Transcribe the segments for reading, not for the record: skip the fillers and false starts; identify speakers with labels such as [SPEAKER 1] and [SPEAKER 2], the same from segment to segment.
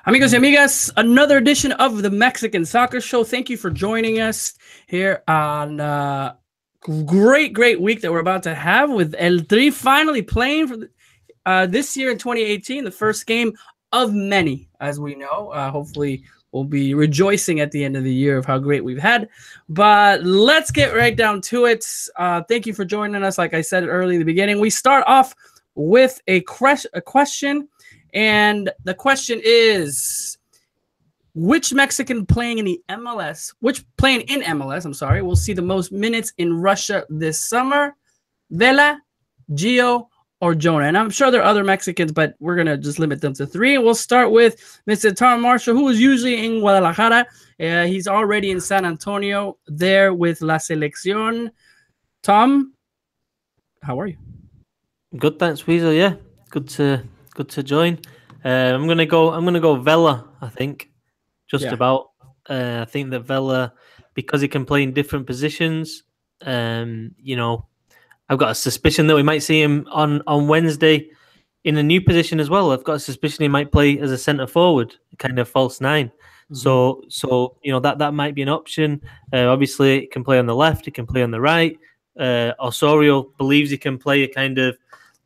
[SPEAKER 1] Amigos y amigas, another edition of the Mexican Soccer Show. Thank you for joining us here on great week that we're about to have with El Tri finally playing for this year in 2018, the first game of many, as we know. Hopefully, we'll be rejoicing at the end of the year of how great we've had. But let's get right down to it. Thank you for joining us. Like I said early in the beginning, we start off with a question. And the question is, which Mexican playing in MLS, will see the most minutes in Russia this summer? Vela, Gio, or Jonah? And I'm sure there are other Mexicans, but we're going to just limit them to three. And we'll start with Mr. Tom Marshall, who is usually in Guadalajara. He's already in San Antonio there with La Selección. Tom, how are you?
[SPEAKER 2] Good, thanks, Weasel. Yeah, good to join. I'm gonna go Vela. I think about. I think that Vela, because he can play in different positions. I've got a suspicion that we might see him on Wednesday in a new position as well. I've got a suspicion he might play as a centre forward, kind of false nine. Mm-hmm. So that might be an option. Obviously, he can play on the left. He can play on the right. Osorio believes he can play a kind of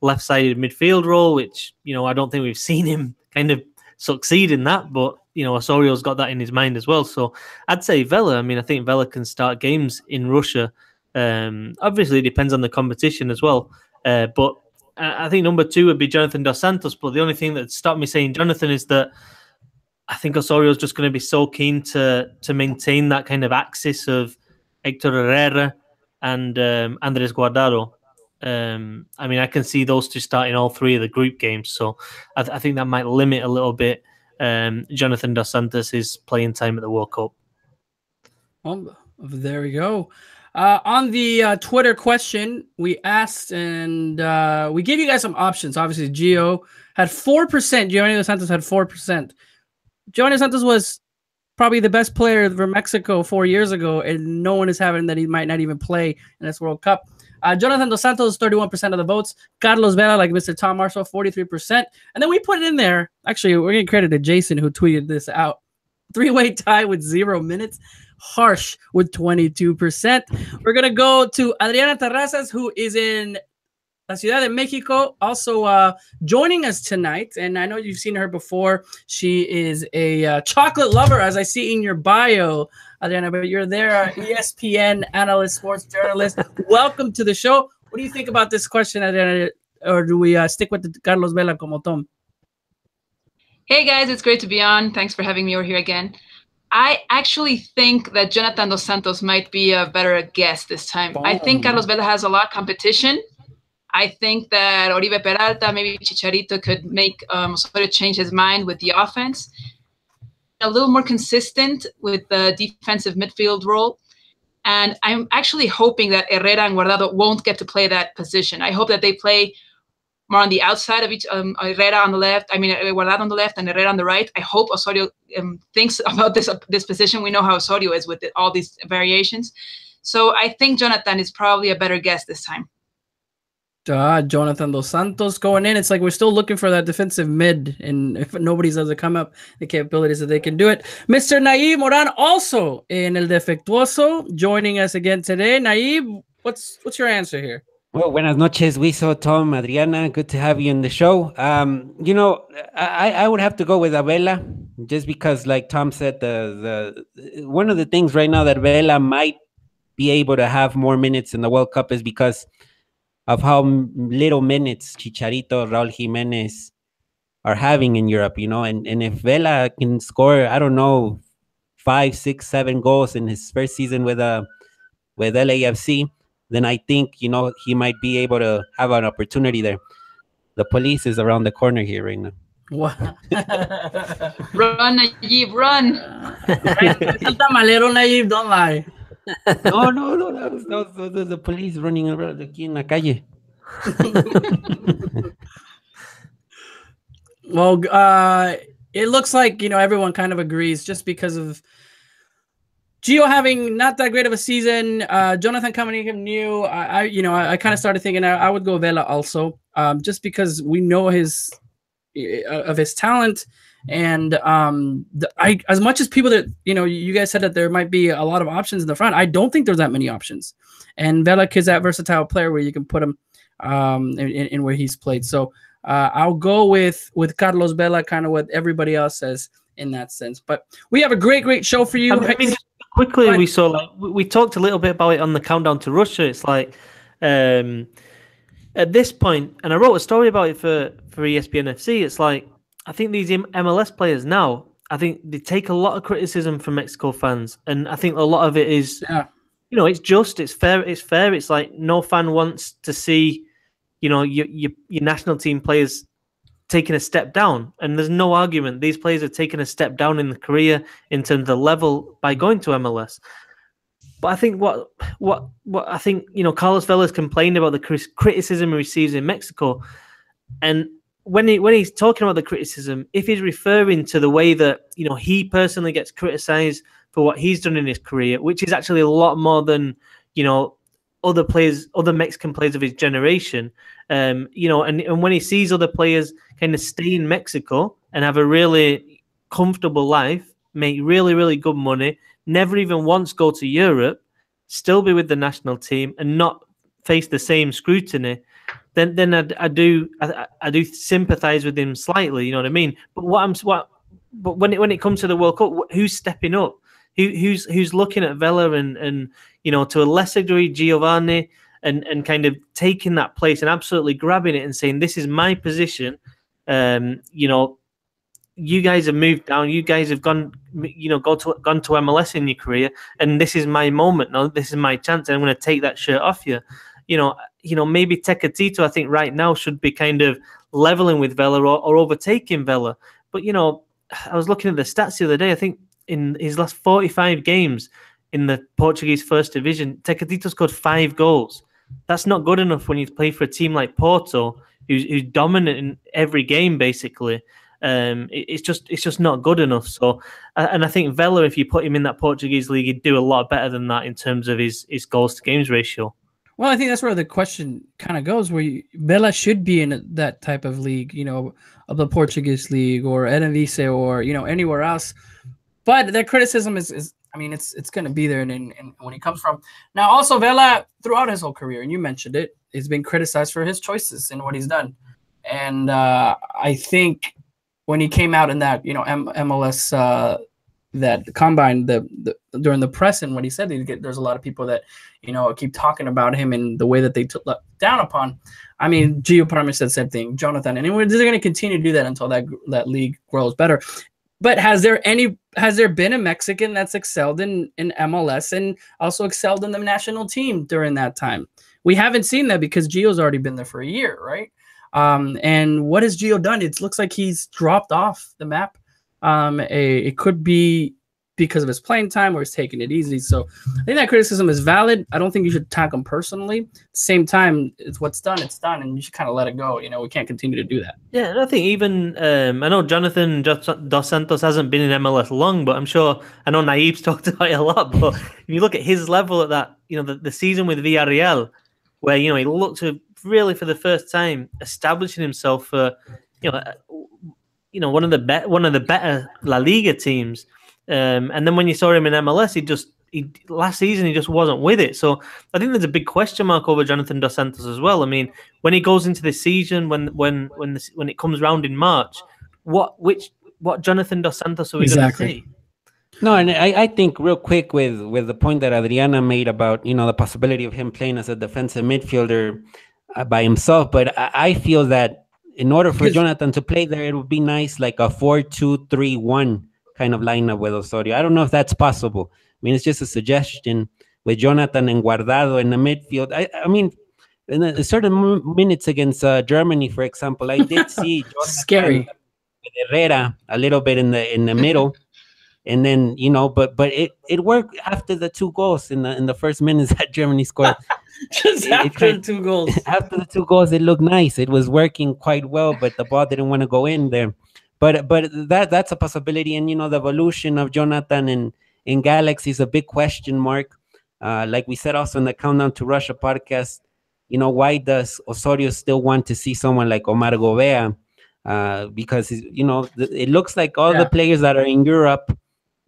[SPEAKER 2] left-sided midfield role, which I don't think we've seen him kind of succeed in that, but Osorio's got that in his mind as well. So I'd say Vela. I mean, I think Vela can start games in Russia. Obviously, it depends on the competition as well. But I think number 2 would be Jonathan Dos Santos. But the only thing that stopped me saying Jonathan is that I think Osorio's just going to be so keen to maintain that kind of axis of Hector Herrera and Andres Guardado. I mean, I can see those two starting all 3 of the group games. So I think that might limit a little bit Jonathan Dos Santos' playing time at the World Cup.
[SPEAKER 1] Well, there we go. On the Twitter question, we asked and we gave you guys some options. Obviously, Gio had 4%. Giovanni Dos Santos had 4%. Giovanni Dos Santos was probably the best player for Mexico 4 years ago, and no one is having that he might not even play in this World Cup. Jonathan Dos Santos, 31% of the votes. Carlos Vela, like Mr. Tom Marshall, 43%. And then we put it in there. Actually, we're going to credit to Jason, who tweeted this out. 3-way tie with 0 minutes. Harsh with 22%. We're going to go to Adriana Terrazas, who is in La Ciudad de Mexico, also joining us tonight. And I know you've seen her before. She is a chocolate lover, as I see in your bio, Adriana, but you're there, ESPN analyst, sports journalist. Welcome to the show. What do you think about this question, Adriana? Or do we stick with the Carlos Vela como Tom?
[SPEAKER 3] Hey, guys. It's great to be on. Thanks for having me over here again. I actually think that Jonathan Dos Santos might be a better guest this time. Boom. I think Carlos Vela has a lot of competition. I think that Oribe Peralta, maybe Chicharito could make Osorio change his mind with the offense. A little more consistent with the defensive midfield role. And I'm actually hoping that Herrera and Guardado won't get to play that position. I hope that they play more on the outside of each, Herrera on the left, Guardado on the left and Herrera on the right. I hope Osorio thinks about this position. We know how Osorio is with all these variations. So I think Jonathan is probably a better guess this time.
[SPEAKER 1] Jonathan Dos Santos going in. It's like we're still looking for that defensive mid, and if nobody does it come up, the capabilities that they can do it. Mr. Naib Moran, also in El Defectuoso, joining us again today. Naib, what's your answer here?
[SPEAKER 4] Well, buenas noches, Wiso, Tom, Adriana. Good to have you in the show. I would have to go with Vela, just because, like Tom said, the one of the things right now that Vela might be able to have more minutes in the World Cup is because of how little minutes Chicharito, Raul Jimenez are having in Europe, and if Vela can score, I don't know, 5, 6, 7 goals in his first season with LAFC, then I think, he might be able to have an opportunity there. The police is around the corner here right now.
[SPEAKER 1] What?
[SPEAKER 3] Run, Najib, run.
[SPEAKER 1] Tamalero, Najib, don't lie.
[SPEAKER 4] No, the police running around aquí en la calle.
[SPEAKER 1] Well, it looks like, everyone kind of agrees just because of Gio having not that great of a season, Jonathan coming in new. I kind of started thinking I would go Vela also, just because we know of his talent And as much as people that you guys said that there might be a lot of options in the front, I don't think there's that many options. And Vela is that versatile player where you can put him in where he's played. So I'll go with Carlos Vela, kind of what everybody else says in that sense. But we have a great show for you.
[SPEAKER 2] I mean, quickly, we saw we talked a little bit about it on the countdown to Russia. It's like at this point, and I wrote a story about it for ESPN FC. It's like I think these MLS players now, I think they take a lot of criticism from Mexico fans, and I think a lot of it is, it's just, it's fair. It's like no fan wants to see, your national team players taking a step down, and there's no argument. These players have taken a step down in the career in terms of the level by going to MLS. But I think what I think, Carlos Vela's complained about the criticism he receives in Mexico, and when he's talking about the criticism, if he's referring to the way that he personally gets criticized for what he's done in his career, which is actually a lot more than other Mexican players of his generation, and when he sees other players kind of stay in Mexico and have a really comfortable life, make really, really good money, never even once go to Europe, still be with the national team and not face the same scrutiny, then I do sympathize with him slightly. You know what I mean? But but when it comes to the World Cup, who's stepping up? Who's looking at Vela and to a lesser degree Giovanni and kind of taking that place and absolutely grabbing it and saying, this is my position. You guys have moved down. You guys have gone to MLS in your career, and this is my moment. Now, this is my chance, and I'm going to take that shirt off you. Maybe Tecatito, I think right now should be kind of leveling with Vela or overtaking Vela. But I was looking at the stats the other day. I think in his last 45 games in the Portuguese First Division, Tecatito scored 5 goals. That's not good enough when you play for a team like Porto, who's dominant in every game basically. It's just not good enough. So, and I think Vela, if you put him in that Portuguese league, he'd do a lot better than that in terms of his goals to games ratio.
[SPEAKER 1] Well, I think that's where the question kind of goes, where Vela should be in that type of league, of the Portuguese league or Eredivisie or anywhere else. But that criticism is it's going to be there, and when he comes from. Now, also Vela throughout his whole career, and you mentioned it, he's been criticized for his choices and what he's done. And I think when he came out in that MLS that combine during the press, and what he said, there's a lot of people that keep talking about him and the way that they took down upon. I mean, Gio Parma said the same thing, Jonathan, and they're going to continue to do that until that league grows better. But has there been a Mexican that's excelled in MLS and also excelled in the national team during that time? We haven't seen that because Gio's already been there for a year, right? And what has Gio done? It looks like he's dropped off the map. It could be because of his playing time or he's taking it easy. So I think that criticism is valid. I don't think you should attack him personally. At the same time, it's what's done, it's done, and you should kind of let it go. We can't continue to do that.
[SPEAKER 2] Yeah, and I think even I know Jonathan Dos Santos hasn't been in MLS long, but I know Naib's talked about it a lot. But if you look at his level at that, the season with Villarreal, where he looked to really for the first time establishing himself for one of the better La Liga teams. And then when you saw him in MLS, last season he just wasn't with it. So I think there's a big question mark over Jonathan Dos Santos as well. I mean, when he goes into this season, when it comes round in March, what Jonathan Dos Santos are we going to see?
[SPEAKER 4] No, and I think real quick with the point that Adriana made about the possibility of him playing as a defensive midfielder by himself, but I feel that in order for Jonathan to play there, it would be nice like a 4-2-3-1 kind of lineup with Osorio. I don't know if that's possible. I mean, it's just a suggestion with Jonathan and Guardado in the midfield. I mean, in a certain minutes against Germany, for example, I did see
[SPEAKER 1] scary
[SPEAKER 4] with Herrera a little bit in the middle, and then but it worked after the 2 goals in the first minutes that Germany scored.
[SPEAKER 1] Just after the 2 goals.
[SPEAKER 4] After the 2 goals, it looked nice. It was working quite well, but the ball didn't want to go in there. But that's a possibility, and the evolution of Jonathan in Galaxy is a big question mark. Like we said also in the Countdown to Russia podcast, why does Osorio still want to see someone like Omar Gobea because it looks like all the players that are in Europe,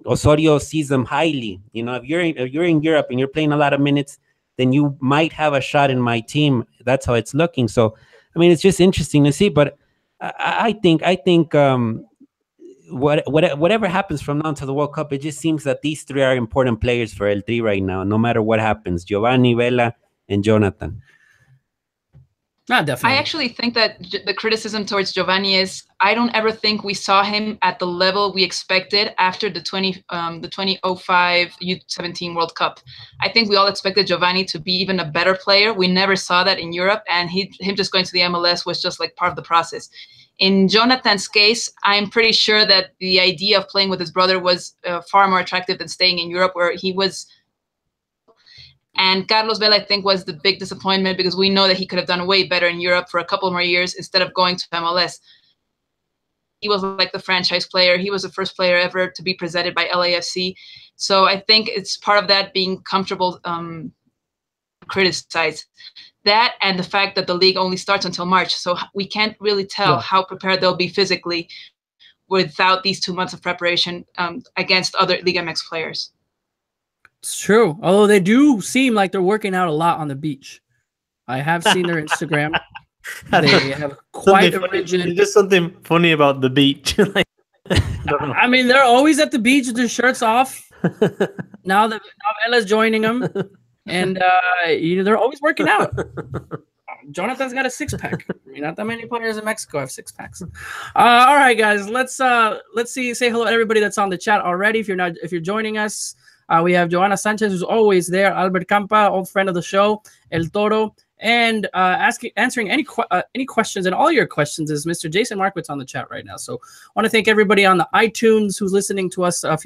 [SPEAKER 4] Osorio sees them highly. If you're in Europe and you're playing a lot of minutes, then you might have a shot in my team. That's how it's looking. So, I mean, it's just interesting to see. But I think whatever happens from now to the World Cup, it just seems that these three are important players for El Tri right now, no matter what happens. Giovanni, Vela, and Jonathan.
[SPEAKER 1] Definitely.
[SPEAKER 3] I actually think that the criticism towards Giovanni is I don't ever think we saw him at the level we expected after the 2005 U17 World Cup. I think we all expected Giovanni to be even a better player. We never saw that in Europe, and him just going to the MLS was just like part of the process. In Jonathan's case, I'm pretty sure that the idea of playing with his brother was far more attractive than staying in Europe, where he was. And Carlos Vela, I think, was the big disappointment because we know that he could have done way better in Europe for a couple more years instead of going to MLS. He was like the franchise player. He was the first player ever to be presented by LAFC. So I think it's part of that being comfortable criticized. That and the fact that the league only starts until March. So we can't really tell how prepared they'll be physically without these 2 months of preparation against other Liga MX players.
[SPEAKER 1] It's true. Although they do seem like they're working out a lot on the beach. I have seen their Instagram. They have quite a rigid...
[SPEAKER 2] Just something funny about the beach.
[SPEAKER 1] I mean, they're always at the beach with their shirts off. Now that Vela's joining them. And they're always working out. Jonathan's got a six-pack. I mean, not that many players in Mexico have six-packs. All right, guys. Let's say hello to everybody that's on the chat already. If you're joining us, we have Joanna Sanchez, who's always there. Albert Campa, old friend of the show. El Toro, and answering any questions, and all your questions is Mr. Jason Markowitz on the chat right now. So I want to thank everybody on the iTunes who's listening to us. If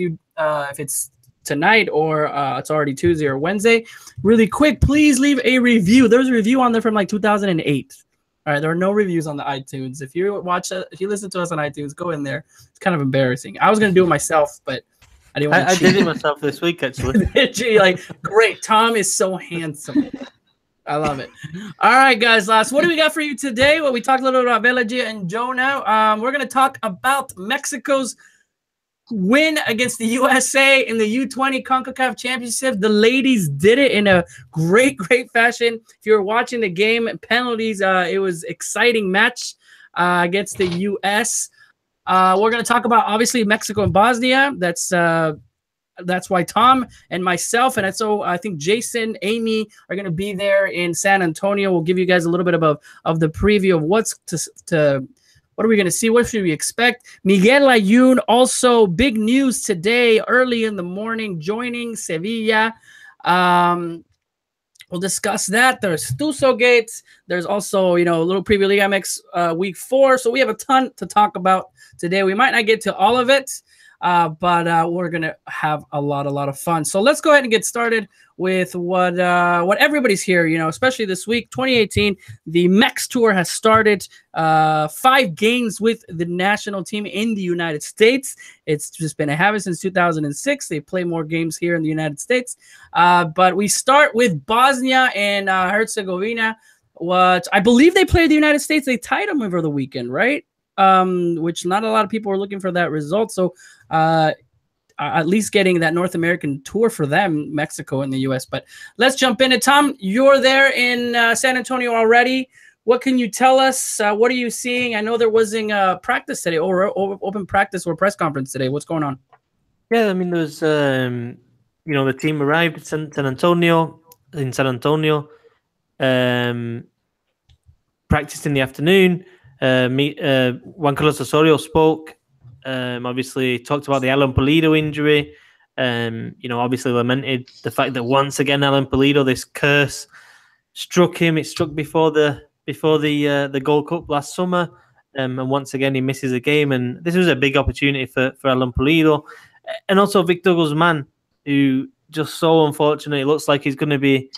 [SPEAKER 1] it's tonight or it's already Tuesday or Wednesday, really quick, please leave a review. There's a review on there from like 2008. All right, there are no reviews on the iTunes. If you listen to us on iTunes, go in there. It's kind of embarrassing. I was gonna do it myself, but I didn't want to cheat.
[SPEAKER 2] I did it myself this week, actually.
[SPEAKER 1] Like, great. Tom is so handsome. I love it. All right, guys. What do we got for you today? Well, we talked a little bit about Vela, Gia, and Joe now. We're going to talk about Mexico's win against the USA in the U20 CONCACAF Championship. The ladies did it in a great fashion. If you were watching the game, penalties, it was exciting match against the US. We're going to talk about, obviously, Mexico and Bosnia. That's why Tom and myself, and so I think Jason, Amy are going to be there in San Antonio. We'll give you guys a little bit of the preview of what are we going to see? What should we expect? Miguel Layún, also big news today, early in the morning, joining Sevilla. We'll discuss that. There's Tuso Gates. There's also, a little preview Liga MX week 4. So we have a ton to talk about today. We might not get to all of it, but we're going to have a lot of fun. So let's go ahead and get started with what everybody's here, especially this week, 2018. The Mex Tour has started. 5 games with the national team in the United States. It's just been a habit since 2006. They play more games here in the United States. But we start with Bosnia and Herzegovina, what I believe they played the United States. They tied them over the weekend, right? Which not a lot of people were looking for that result. So at least getting that North American tour for them, Mexico and the U.S. But let's jump into Tom. You're there in San Antonio already. What can you tell us? What are you seeing? I know there wasn't practice today or open practice or press conference today. What's going on?
[SPEAKER 2] Yeah, I mean, there's, the team arrived in San Antonio, practiced in the afternoon. Juan Carlos Osorio spoke, obviously talked about the Alan Pulido injury, obviously lamented the fact that once again, Alan Pulido, this curse struck him. It struck before the Gold Cup last summer, and once again he misses a game. And this was a big opportunity for Alan Pulido, and also Victor Guzman, who just so unfortunately looks like he's going to be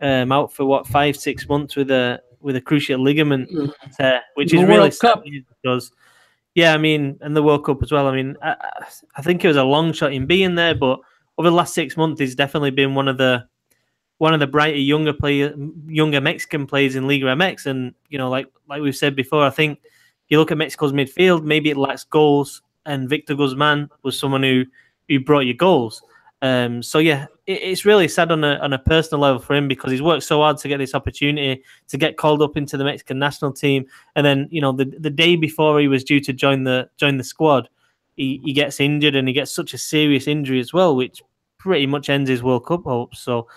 [SPEAKER 2] out for 5-6 months with a cruciate ligament tear, which is really sad because, yeah, I mean, and the World Cup as well. I mean, I think it was a long shot in being there, but over the last 6 months, he's definitely been one of the brighter younger Mexican players in Liga MX. And like we've said before, I think you look at Mexico's midfield, maybe it lacks goals, and Victor Guzman was someone who brought you goals. So yeah, it's really sad on a personal level for him, because he's worked so hard to get this opportunity to get called up into the Mexican national team, and then the day before he was due to join the squad, he gets injured, and he gets such a serious injury as well, which pretty much ends his World Cup hopes. So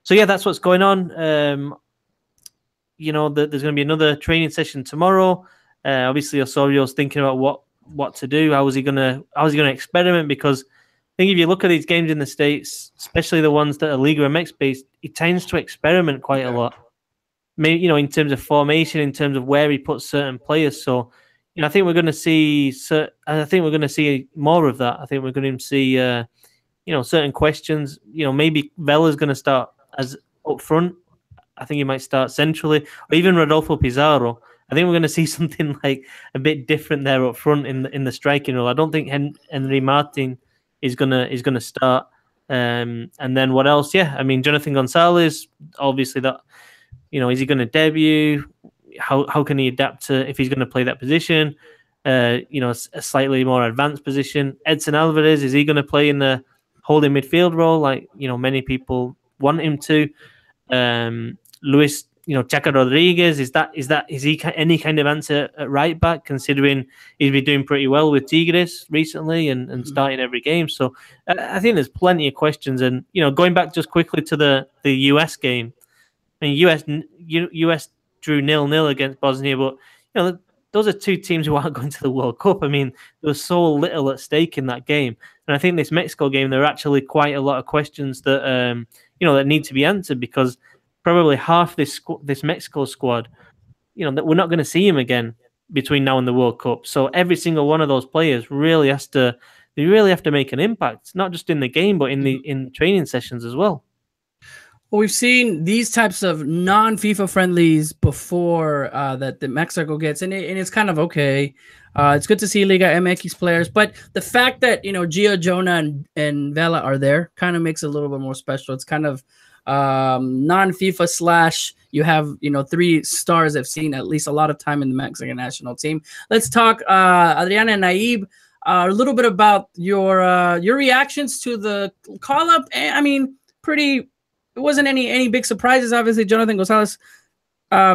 [SPEAKER 2] yeah, that's what's going on. There's going to be another training session tomorrow. Obviously, Osorio's thinking about what to do. How is he going to experiment? Because I think if you look at these games in the States, especially the ones that are Liga MX based, he tends to experiment quite a lot. Maybe, in terms of formation, in terms of where he puts certain players. So, I think we're going to see. I think we're going to see more of that. I think we're going to see, certain questions. Maybe Vela's going to start as up front. I think he might start centrally, or even Rodolfo Pizarro. I think we're going to see something like a bit different there up front in the striking role. I don't think Henry Martin is gonna start. And then what else? Yeah, I mean, Jonathan Gonzalez, obviously that, is he going to debut? How can he adapt to if he's going to play that position? A slightly more advanced position. Edson Alvarez, is he going to play in the holding midfield role like many people want him to? Luis, Chaca Rodriguez, is he any kind of answer at right back, considering he's been doing pretty well with Tigres recently and starting every game? So I think there's plenty of questions. And going back just quickly to the US game, I mean, US drew 0-0 against Bosnia, but those are two teams who aren't going to the World Cup. I mean, there was so little at stake in that game, and I think this Mexico game, there are actually quite a lot of questions that that need to be answered, because probably half this Mexico squad, that we're not going to see him again between now and the World Cup. So every single one of those players really have to make an impact, not just in the game, but in training sessions as well.
[SPEAKER 1] Well, we've seen these types of non-FIFA friendlies before that Mexico gets, and it's kind of okay. It's good to see Liga MX players, but the fact that Gio, Jonah, and Vela are there kind of makes it a little bit more special. It's kind of non-FIFA / you have 3 stars that have seen at least a lot of time in the Mexican national team. Let's talk, Adriana and Naib, a little bit about your reactions to the call up. I mean, it wasn't any big surprises. Obviously, Jonathan Gonzalez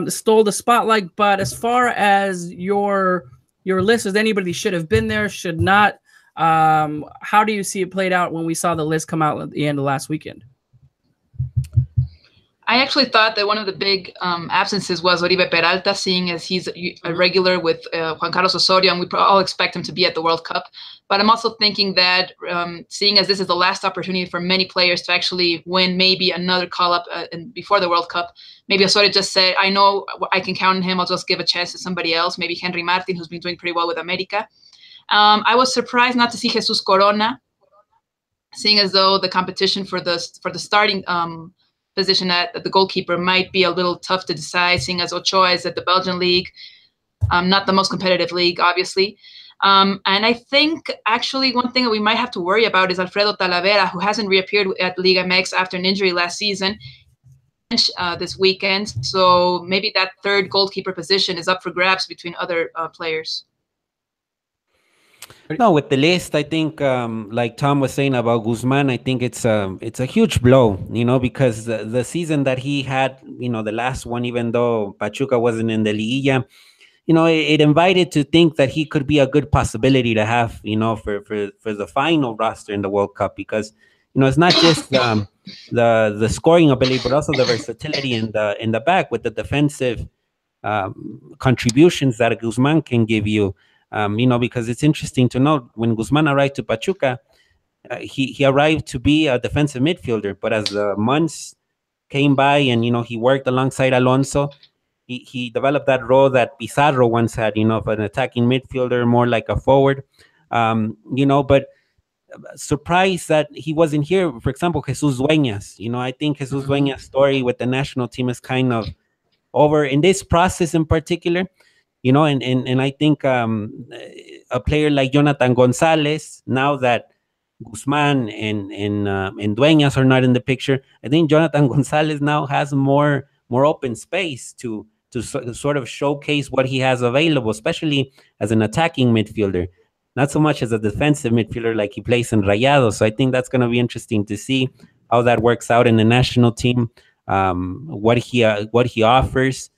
[SPEAKER 1] stole the spotlight, but as far as your list, is anybody should have been there, should not? How do you see it played out when we saw the list come out at the end of last weekend?
[SPEAKER 3] I actually thought that one of the big absences was Oribe Peralta, seeing as he's a regular with Juan Carlos Osorio, and we all expect him to be at the World Cup. But I'm also thinking that seeing as this is the last opportunity for many players to actually win maybe another call-up before the World Cup, maybe Osorio just said, I know I can count on him, I'll just give a chance to somebody else, maybe Henry Martin, who's been doing pretty well with America. I was surprised not to see Jesus Corona, seeing as though the competition for the starting position at the goalkeeper might be a little tough to decide, seeing as Ochoa is at the Belgian league, not the most competitive league, obviously. And I think actually one thing that we might have to worry about is Alfredo Talavera, who hasn't reappeared at Liga MX after an injury last season, this weekend. So maybe that third goalkeeper position is up for grabs between other players.
[SPEAKER 4] No, with the list, I think, like Tom was saying about Guzman, I think it's a huge blow, because the season that he had, the last one, even though Pachuca wasn't in the Liguilla, it invited to think that he could be a good possibility to have, for the final roster in the World Cup, because, it's not just the scoring ability, but also the versatility in the back with the defensive contributions that Guzman can give you. Because it's interesting to note when Guzman arrived to Pachuca, he arrived to be a defensive midfielder, but as the months came by and, he worked alongside Alonso, he developed that role that Pizarro once had, of an attacking midfielder, more like a forward, but surprised that he wasn't here. For example, Jesus Dueñas, I think Jesus Dueñas' story with the national team is kind of over in this process in particular. And I think a player like Jonathan Gonzalez, now that Guzman and Dueñas are not in the picture, I think Jonathan Gonzalez now has more open space to to sort of showcase what he has available, especially as an attacking midfielder, not so much as a defensive midfielder like he plays in Rayados. So I think that's going to be interesting to see how that works out in the national team, what he offers.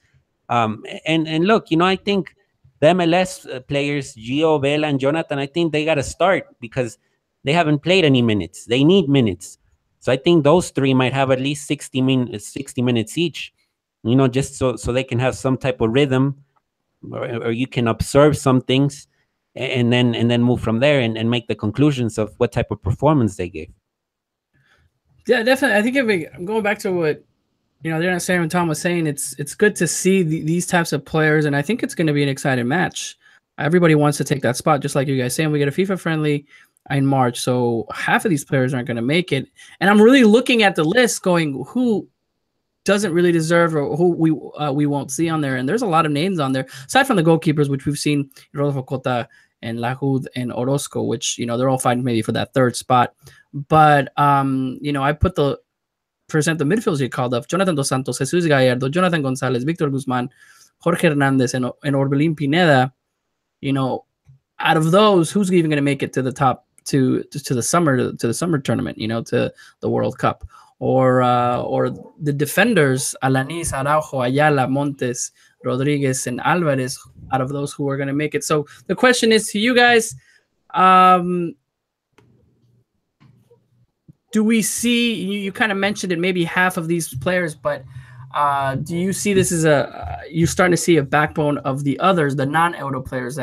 [SPEAKER 4] And look, I think the MLS players, Gio, Vela, and Jonathan, I think they got to start because they haven't played any minutes. They need minutes. So I think those three might have at least 60 minutes each, just so they can have some type of rhythm, or you can observe some things and then move from there and make the conclusions of what type of performance they gave.
[SPEAKER 1] Yeah, definitely. I think I'm going back to what they're saying, when Tom was saying, it's good to see these types of players, and I think it's going to be an exciting match. Everybody wants to take that spot, just like you guys saying. We get a FIFA friendly in March, so half of these players aren't going to make it. And I'm really looking at the list, going who doesn't really deserve or who we won't see on there. And there's a lot of names on there, aside from the goalkeepers, which we've seen, Rodolfo Cota and Lahoud and Orozco, which they're all fighting maybe for that third spot. But I put present the midfielders you called up: Jonathan Dos Santos, Jesus Gallardo, Jonathan Gonzalez, Victor Guzman, Jorge Hernandez, and Orbelin Pineda. Out of those, who's even going to make it to the top to the summer tournament? To the World Cup, or the defenders: Alanis, Araujo, Ayala, Montes, Rodriguez, and Alvarez. Out of those, who are going to make it? So the question is to you guys: do we see? You kind of mentioned it, maybe half of these players, but do you see this as you're starting to see a backbone of the others, the non-Euro players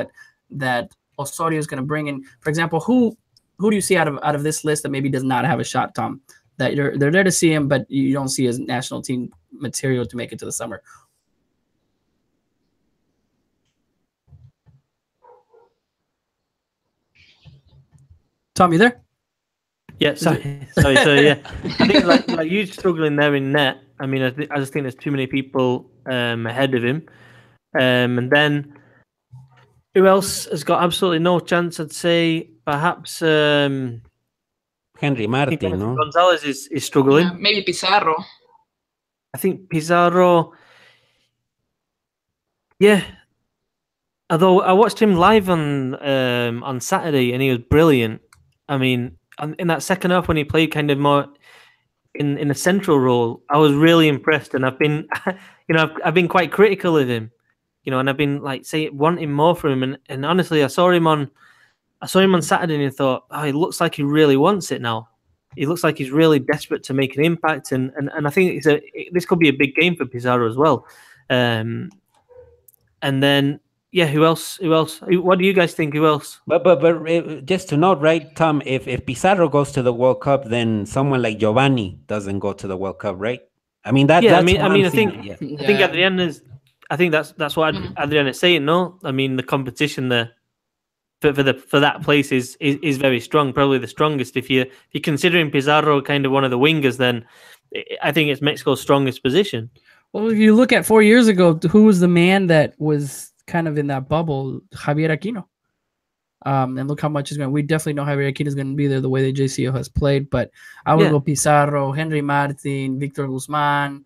[SPEAKER 1] that Osorio is going to bring in? For example, who do you see out of this list that maybe does not have a shot, Tom? That they're there to see him, but you don't see as national team material to make it to the summer. Tom, you there?
[SPEAKER 2] Yeah, sorry. So yeah, I think like you struggling there in net. I mean, I just think there's too many people ahead of him. And then who else has got absolutely no chance? I'd say perhaps
[SPEAKER 4] Henry Martin, no?
[SPEAKER 2] Gonzalez is struggling.
[SPEAKER 3] Yeah, maybe Pizarro.
[SPEAKER 2] I think Pizarro. Yeah. Although I watched him live on Saturday and he was brilliant. I mean, in that second half when he played kind of more in a central role, I was really impressed. And I've been, I've been quite critical of him, and I've been wanting more from him. And honestly, I saw him on Saturday and I thought, oh, he looks like he really wants it now. He looks like he's really desperate to make an impact. And I think this could be a big game for Pizarro as well. And then. Yeah, who else? What do you guys think? Who else?
[SPEAKER 4] But just to note, right, Tom, if Pizarro goes to the World Cup, then someone like Giovanni doesn't go to the World Cup, right? I mean that.
[SPEAKER 2] Yeah,
[SPEAKER 4] that's
[SPEAKER 2] I think Adrian is. I think that's what Adrian is saying. No, I mean the competition there for that place is very strong. Probably the strongest. If you're considering Pizarro kind of one of the wingers, then I think it's Mexico's strongest position.
[SPEAKER 1] Well, if you look at 4 years ago, who was the man that was kind of in that bubble? Javier Aquino. And look how much he's going. We definitely know Javier Aquino is going to be there the way the JCO has played. But I would go Pizarro, Henry Martin, Victor Guzman.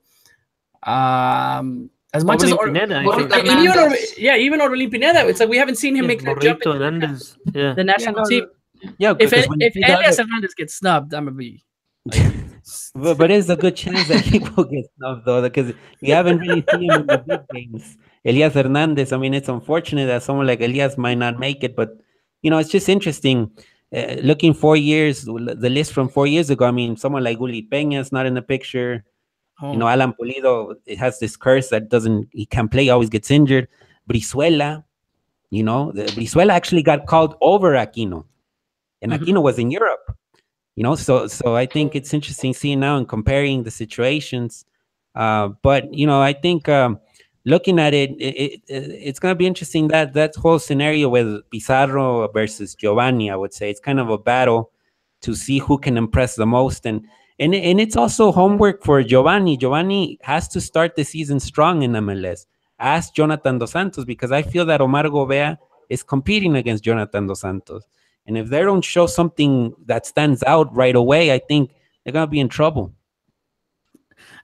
[SPEAKER 1] As much as
[SPEAKER 2] Pineda,
[SPEAKER 1] even Orbelin Pineda, it's like we haven't seen him make that jump in the national team.
[SPEAKER 4] Yeah,
[SPEAKER 1] if Elias Hernandez gets snubbed, I'm gonna be.
[SPEAKER 4] but there's a good chance that he will get snubbed though, because you haven't really seen him in the big games. Elias Hernandez, I mean, it's unfortunate that someone like Elias might not make it, but it's just interesting. Looking 4 years, the list from 4 years ago, I mean, someone like Uli Peña is not in the picture. Alan Pulido, it has this curse that he can't play, always gets injured. Brizuela, Brizuela actually got called over Aquino, and Aquino was in Europe. So I think it's interesting seeing now and comparing the situations. But I think looking at it's going to be interesting that whole scenario with Pizarro versus Giovanni. I would say it's kind of a battle to see who can impress the most, and it's also homework for Giovanni. Giovanni has to start the season strong in MLS. Ask Jonathan Dos Santos, because I feel that Omar Gobea is competing against Jonathan Dos Santos. And if they don't show something that stands out right away, I think they're going to be in trouble.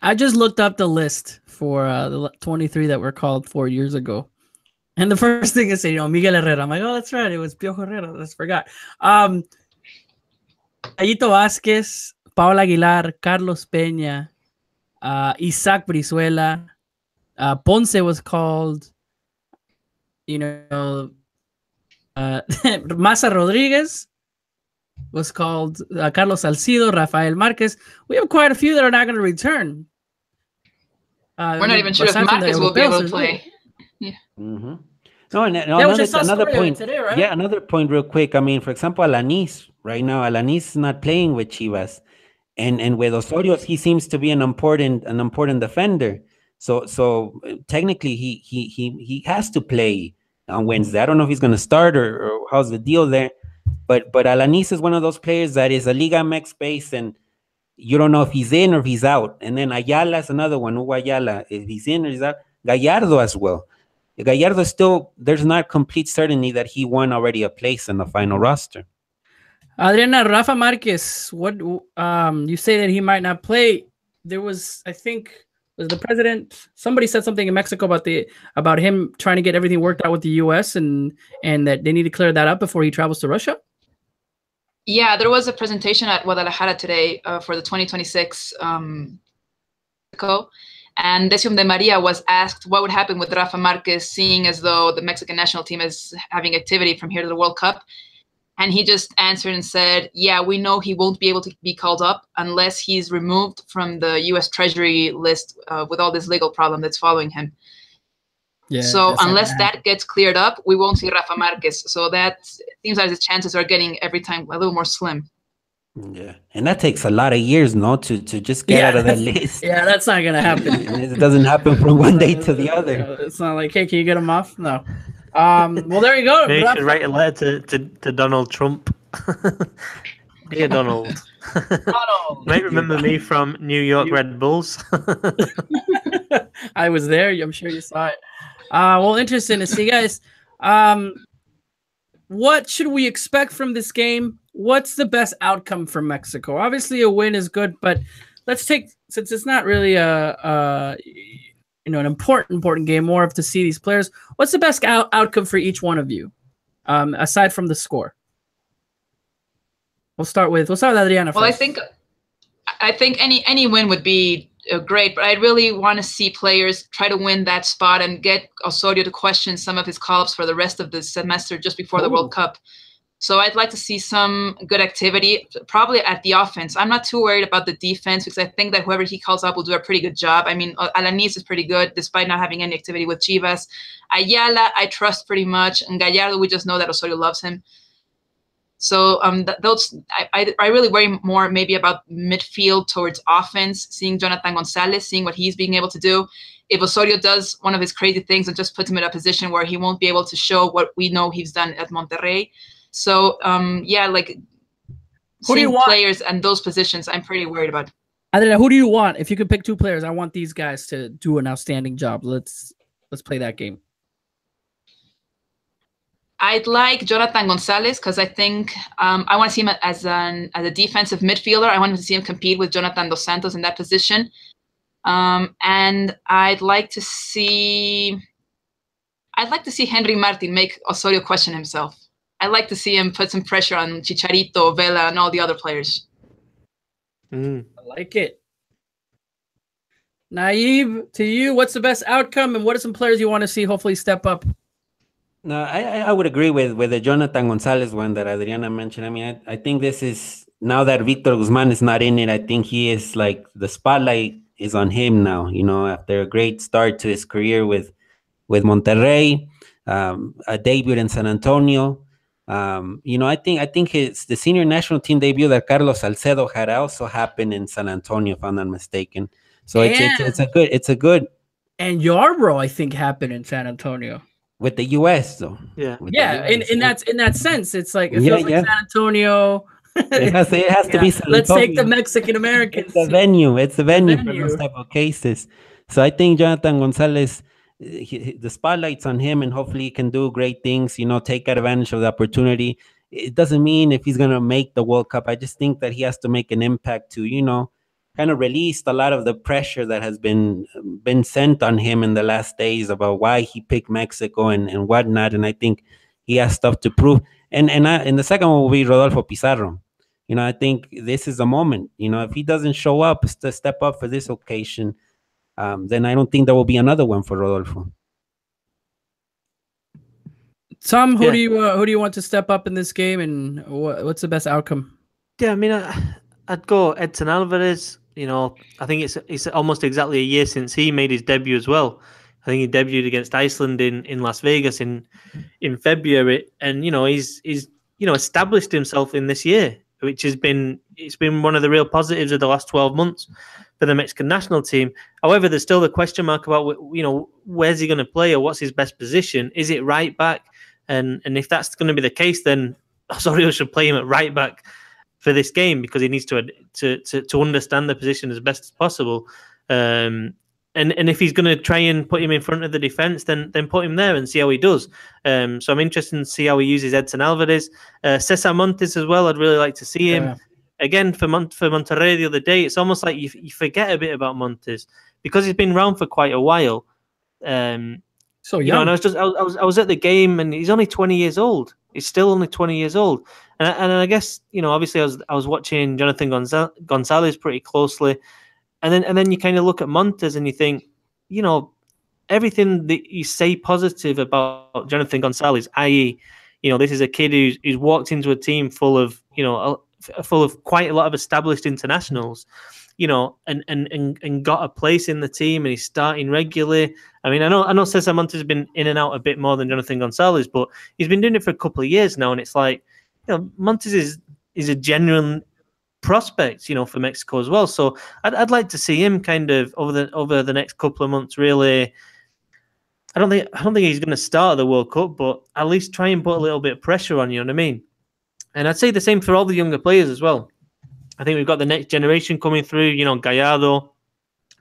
[SPEAKER 1] I just looked up the list for the 23 that were called 4 years ago. And the first thing is, Miguel Herrera. I'm like, oh, that's right. It was Piojo Herrera. I just forgot. Ayito Vázquez, Paul Aguilar, Carlos Peña, Isaac Brizuela, Ponce was called, Masa Rodriguez was called, Carlos Salcido, Rafael Marquez. We have quite a few that are not going to return.
[SPEAKER 3] We're not even sure if Marquez will be able to play. Yeah.
[SPEAKER 4] Mm-hmm. No, another point today, right? Yeah, another point real quick. I mean, for example, Alanis right now, Alanis is not playing with Chivas, and with Osorio, he seems to be an important defender. So technically, he has to play on Wednesday. I don't know if he's going to start or how's the deal there, but Alanis is one of those players that is a Liga MX base, and you don't know if he's in or if he's out. And then Ayala is another one. Hugo Ayala, if he's in or he's out. Gallardo as well. Gallardo still, there's not complete certainty that he won already a place in the final roster.
[SPEAKER 1] Adriana, Rafa Marquez, what you say that he might not play? There was, I think, was the president, somebody said something in Mexico about him trying to get everything worked out with the US and that they need to clear that up before he travels to Russia.
[SPEAKER 3] Yeah, there was a presentation at Guadalajara today for the 2026 Mexico. And Decium de Maria was asked what would happen with Rafa Marquez, seeing as though the Mexican national team is having activity from here to the World Cup. And he just answered and said, yeah, we know he won't be able to be called up unless he's removed from the U.S. Treasury list with all this legal problem that's following him. Yeah, so unless that gets cleared up, we won't see Rafa Marquez. So that seems like his chances are getting every time a little more slim.
[SPEAKER 4] Yeah, and that takes a lot of years, no, to just get out of that list.
[SPEAKER 1] Yeah, that's not gonna happen.
[SPEAKER 4] It doesn't happen from one day to the other.
[SPEAKER 1] It's not like, hey, can you get him off? No. Well, there you go.
[SPEAKER 2] Maybe you should write a letter to Donald Trump. Dear Donald. You might remember me from New York Red Bulls.
[SPEAKER 1] I was there. I'm sure you saw it. Well, interesting to see, guys. What should we expect from this game? What's the best outcome for Mexico? Obviously, a win is good, but let's take, since it's not really an important game, more of to see these players. What's the best outcome for each one of you, aside from the score? We'll start with Adriana first.
[SPEAKER 3] Well, I think any win would be great, but I really want to see players try to win that spot and get Osorio to question some of his call-ups for the rest of the semester just before the World Cup. So I'd like to see some good activity, probably at the offense. I'm not too worried about the defense because I think that whoever he calls up will do a pretty good job. I mean, Alanis is pretty good despite not having any activity with Chivas. Ayala, I trust pretty much. And Gallardo, we just know that Osorio loves him. So I really worry more maybe about midfield towards offense, seeing Jonathan Gonzalez, seeing what he's being able to do. If Osorio does one of his crazy things and just puts him in a position where he won't be able to show what we know he's done at Monterrey. So, like seeing players and those positions, I'm pretty worried about.
[SPEAKER 1] Adriana, who do you want? If you could pick two players, I want these guys to do an outstanding job. Let's play that game.
[SPEAKER 3] I'd like Jonathan Gonzalez because I think I want to see him as a defensive midfielder. I want him to see him compete with Jonathan Dos Santos in that position. And I'd like to see Henry Martin make Osorio question himself. I'd like to see him put some pressure on Chicharito, Vela, and all the other players.
[SPEAKER 1] I like it. Naive, to you, what's the best outcome, and what are some players you want to see hopefully step up?
[SPEAKER 4] No, I would agree with the Jonathan Gonzalez one that Adriana mentioned. I mean, I think this is, now that Victor Guzman is not in it, I think he is like, the spotlight is on him now, after a great start to his career with Monterrey, a debut in San Antonio. I think the senior national team debut that Carlos Salcedo had also happened in San Antonio, if I'm not mistaken. So it's a good.
[SPEAKER 1] And Yarbrough, I think, happened in San Antonio.
[SPEAKER 4] With the U.S. though.
[SPEAKER 1] Yeah. In that sense, it's like it feels like San Antonio.
[SPEAKER 4] It has to be San Antonio.
[SPEAKER 1] Let's take the Mexican Americans.
[SPEAKER 4] It's the venue for those type of cases. So I think Jonathan Gonzalez, the spotlight's on him, and hopefully he can do great things. Take advantage of the opportunity. It doesn't mean if he's gonna make the World Cup. I just think that he has to make an impact to kind of released a lot of the pressure that has been sent on him in the last days about why he picked Mexico and whatnot. And I think he has stuff to prove. And the second one will be Rodolfo Pizarro. You know, I think this is the moment. You know, if he doesn't show up to step up for this occasion, then I don't think there will be another one for Rodolfo.
[SPEAKER 1] Tom, who do you want to step up in this game, and what's the best outcome?
[SPEAKER 2] Yeah, I mean, I'd go Edson Alvarez. You know, I think it's almost exactly a year since he made his debut as well. I think he debuted against Iceland in Las Vegas in February, and you know he's established himself in this year, which it's been one of the real positives of the last 12 months for the Mexican national team. However, there's still the question mark about where's he going to play, or what's his best position? Is it right back? And if that's going to be the case, then Osorio should play him at right back for this game, because he needs to understand the position as best as possible. And if he's going to try and put him in front of the defense, then put him there and see how he does. So I'm interested to see how he uses Edson Alvarez, Cesar Montes as well. I'd really like to see him again for Monterrey the other day. It's almost like you forget a bit about Montes because he's been around for quite a while.
[SPEAKER 1] So young.
[SPEAKER 2] You know, and I was at the game, and he's only 20 years old. He's still only 20 years old, and I guess obviously I was watching Jonathan Gonzalez pretty closely, and then you kind of look at Montes and you think, everything that you say positive about Jonathan Gonzalez, i.e., this is a kid who's walked into a team full of quite a lot of established internationals, and got a place in the team, and he's starting regularly. I mean, I know Cesar Montes has been in and out a bit more than Jonathan Gonzalez, but he's been doing it for a couple of years now, and it's like, Montes is a genuine prospect, for Mexico as well. So I'd like to see him kind of over the next couple of months. Really, I don't think he's going to start the World Cup, but at least try and put a little bit of pressure on. You know what I mean? And I'd say the same for all the younger players as well. I think we've got the next generation coming through. Gallardo,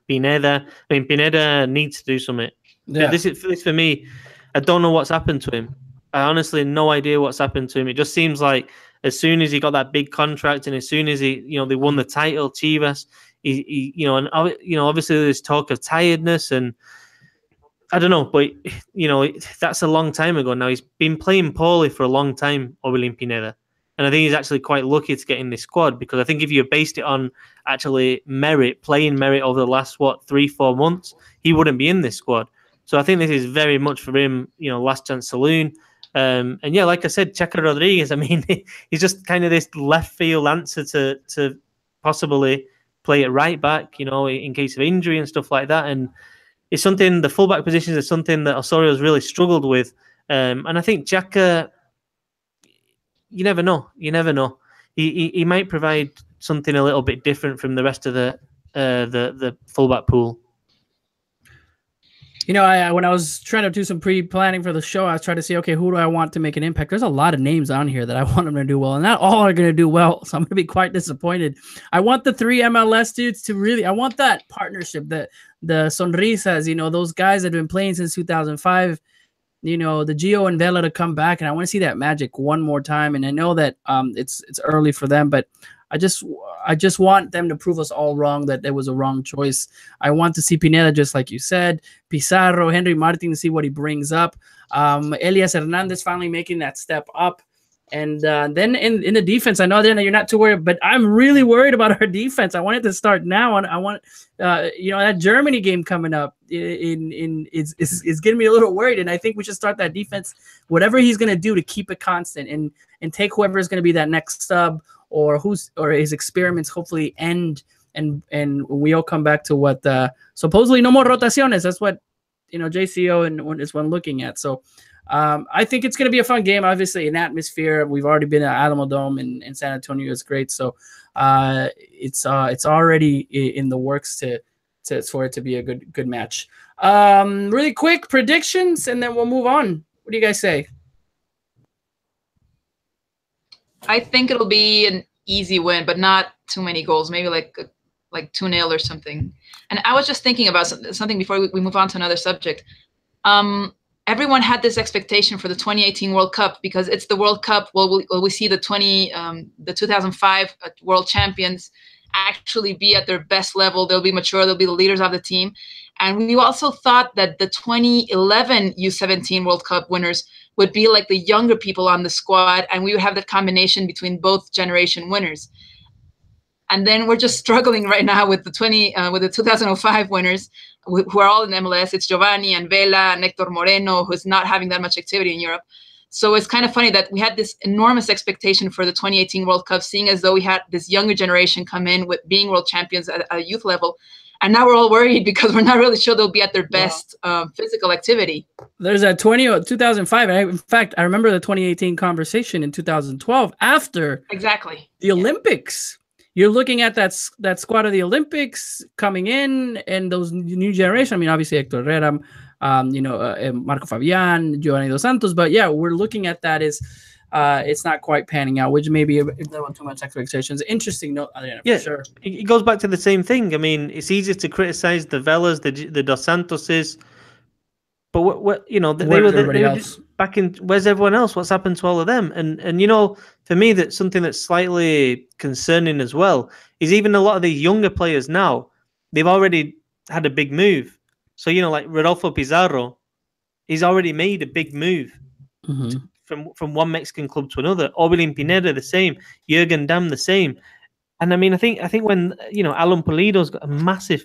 [SPEAKER 2] Pineda. I mean, Pineda needs to do something. Yeah. This for me, I don't know what's happened to him. I honestly no idea what's happened to him. It just seems like as soon as he got that big contract, and as soon as they won the title, Chivas, obviously there's talk of tiredness, and I don't know, but that's a long time ago now. He's been playing poorly for a long time, Orbelín Pineda. And I think he's actually quite lucky to get in this squad, because I think if you based it on actually playing merit over the last 3-4 months, he wouldn't be in this squad. So I think this is very much for him, last chance saloon. And yeah, like I said, Checo Rodriguez, I mean, he's just kind of this left field answer to possibly play at right back, in case of injury and stuff like that. And it's something, the fullback positions is something that Osorio's really struggled with. And I think Xhaka, you never know. He might provide something a little bit different from the rest of the fullback pool.
[SPEAKER 1] When I was trying to do some pre-planning for the show, I was trying to see, okay, who do I want to make an impact? There's a lot of names on here that I want them to do well, and not all are going to do well, so I'm going to be quite disappointed. I want the 3 MLS dudes to really, I want that partnership, the Sonrisas, those guys that have been playing since 2005, the Gio and Vela to come back, and I want to see that magic one more time. And I know that it's early for them, but I just want them to prove us all wrong, that it was a wrong choice. I want to see Pineda, just like you said, Pizarro, Henry Martin, to see what he brings up. Elias Hernandez finally making that step up. And then in the defense, I know, Adriana, you're not too worried, but I'm really worried about our defense. I want it to start now. I want, that Germany game coming up is getting me a little worried. And I think we should start that defense, whatever he's going to do to keep it constant and take whoever is going to be that next sub or his experiments hopefully end. And we all come back to what supposedly no more rotaciones. That's what, JCO is one looking at. So, I think it's going to be a fun game. Obviously, an atmosphere. We've already been at Alamo Dome in San Antonio. It's great. So it's already in the works for it to be a good match. Really quick predictions, and then we'll move on. What do you guys say?
[SPEAKER 3] I think it'll be an easy win, but not too many goals. Maybe like 2-0 or something. And I was just thinking about something before we move on to another subject. Everyone had this expectation for the 2018 World Cup because it's the World Cup. Well, we see the 2005 world champions, actually be at their best level. They'll be mature. They'll be the leaders of the team. And we also thought that the 2011 U17 World Cup winners would be like the younger people on the squad, and we would have the combination between both generation winners. And then we're just struggling right now with the 2005 winners, who are all in MLS. It's Giovanni and Vela and Hector Moreno, who's not having that much activity in Europe. So it's kind of funny that we had this enormous expectation for the 2018 World Cup, seeing as though we had this younger generation come in with being world champions at a youth level. And now we're all worried because we're not really sure they'll be at their best physical activity.
[SPEAKER 1] There's that 2005. In fact, I remember the 2018 conversation in 2012 after the Olympics. You're looking at that squad of the Olympics coming in and those new generation. I mean, obviously Hector Herrera, Marco Fabian, Giovanni Dos Santos. But yeah, we're looking at that as it's not quite panning out, which maybe if there were too much expectations. Interesting note, for sure.
[SPEAKER 2] It goes back to the same thing. I mean, it's easy to criticize the Velas, the Dos Santoses, but what they were back in. Where's everyone else? What's happened to all of them? And for me, that's something that's slightly concerning as well. Is even a lot of these younger players now, they've already had a big move. So like Rodolfo Pizarro, he's already made a big move.
[SPEAKER 1] Mm-hmm.
[SPEAKER 2] From one Mexican club to another. Orbelin Pineda the same, Jurgen Damm the same, and I mean I think when Alan Pulido's got a massive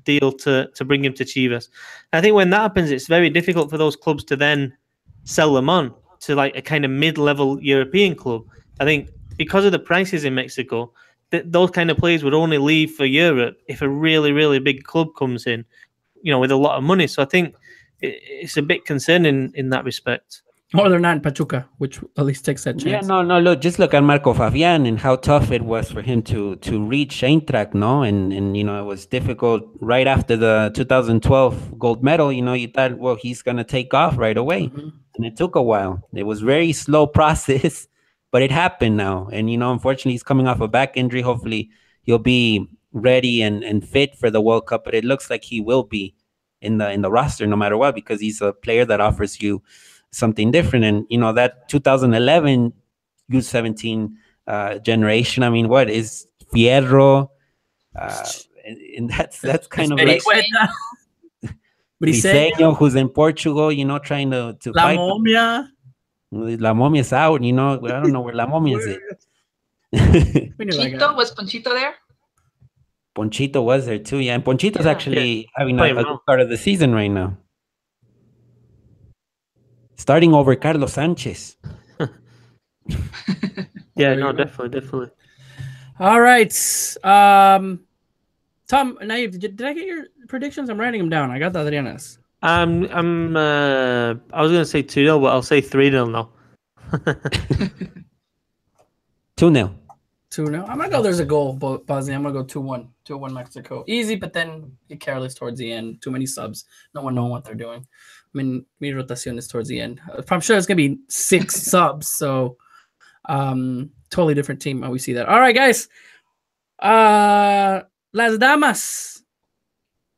[SPEAKER 2] deal to bring him to Chivas. I think when that happens, it's very difficult for those clubs to then sell them on to like a kind of mid-level European club. I think because of the prices in Mexico, those kind of players would only leave for Europe if a really really big club comes in, with a lot of money. So I think it's a bit concerning in that respect.
[SPEAKER 1] Or they're not in Pachuca, which at least takes that chance.
[SPEAKER 4] Yeah, no, look, just look at Marco Fabian and how tough it was for him to reach Eintracht, no? And it was difficult right after the 2012 gold medal. You thought, well, he's going to take off right away.
[SPEAKER 1] Mm-hmm.
[SPEAKER 4] And it took a while. It was very slow process, but it happened now. And, unfortunately, he's coming off a back injury. Hopefully, he'll be ready and fit for the World Cup. But it looks like he will be in the roster no matter what, because he's a player that offers you something different. And that 2011 U17 generation, I mean, what is Fierro, and that's kind of like Briseño, who's in Portugal, trying to
[SPEAKER 1] La
[SPEAKER 4] fight.
[SPEAKER 1] Momia.
[SPEAKER 4] La Momia's out, I don't know where La Momia is.
[SPEAKER 3] Ponchito, was Ponchito there?
[SPEAKER 4] Ponchito was there too, yeah. And Ponchito's actually having a good part of the season right now. Starting over Carlos Sanchez.
[SPEAKER 2] Yeah, no, definitely.
[SPEAKER 1] All right. Tom, Naive, did I get your predictions? I'm writing them down. I got the Adriana's.
[SPEAKER 2] I was going to say 2-0, but I'll say 3-0 now.
[SPEAKER 4] 2-0.
[SPEAKER 1] 2-0. I'm going to go there's a goal, Bosnia. I'm going to go 2-1. 2-1 Mexico. Easy, but then get careless towards the end. Too many subs. No one knowing what they're doing. I mean, mi rotación is towards the end. I'm sure it's going to be 6 subs, so totally different team. We see that. All right, guys. Las Damas.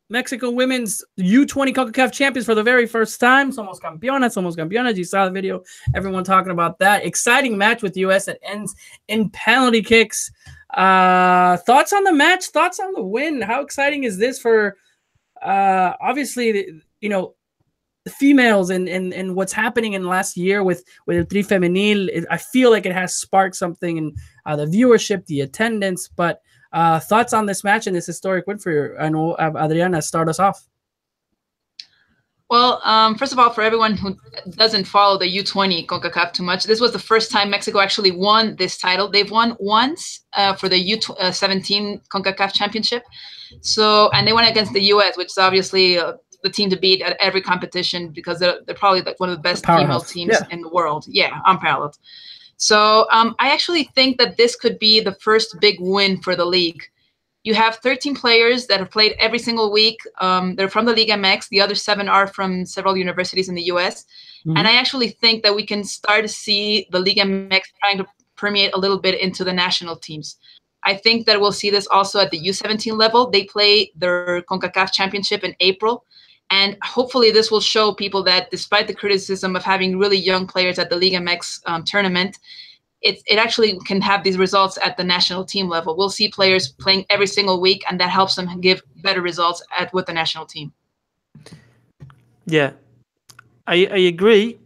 [SPEAKER 1] Mexico women's U20 CONCACAF champions for the very first time. Somos campeonas. You saw the video. Everyone talking about that. Exciting match with U.S. that ends in penalty kicks. Thoughts on the match? Thoughts on the win? How exciting is this for, obviously, the females and what's happening in the last year with El Tri Femenil? I feel like it has sparked something in the viewership, the attendance. But thoughts on this match and this historic win for you? I know, Adriana, start us off.
[SPEAKER 3] Well, first of all, for everyone who doesn't follow the U20 CONCACAF too much, this was the first time Mexico actually won this title. They've won once for the U17 CONCACAF championship. And they went against the U.S., which is obviously the team to beat at every competition, because they're probably like one of the best female teams in the world. Yeah, unparalleled. So I actually think that this could be the first big win for the league. You have 13 players that have played every single week. They're from the Liga MX. The other 7 are from several universities in the U.S. Mm-hmm. And I actually think that we can start to see the Liga MX trying to permeate a little bit into the national teams. I think that we'll see this also at the U17 level. They play their CONCACAF championship in April. And hopefully this will show people that despite the criticism of having really young players at the Liga MX tournament, it actually can have these results at the national team level. We'll see players playing every single week, and that helps them give better results with the national team.
[SPEAKER 2] Yeah, I agree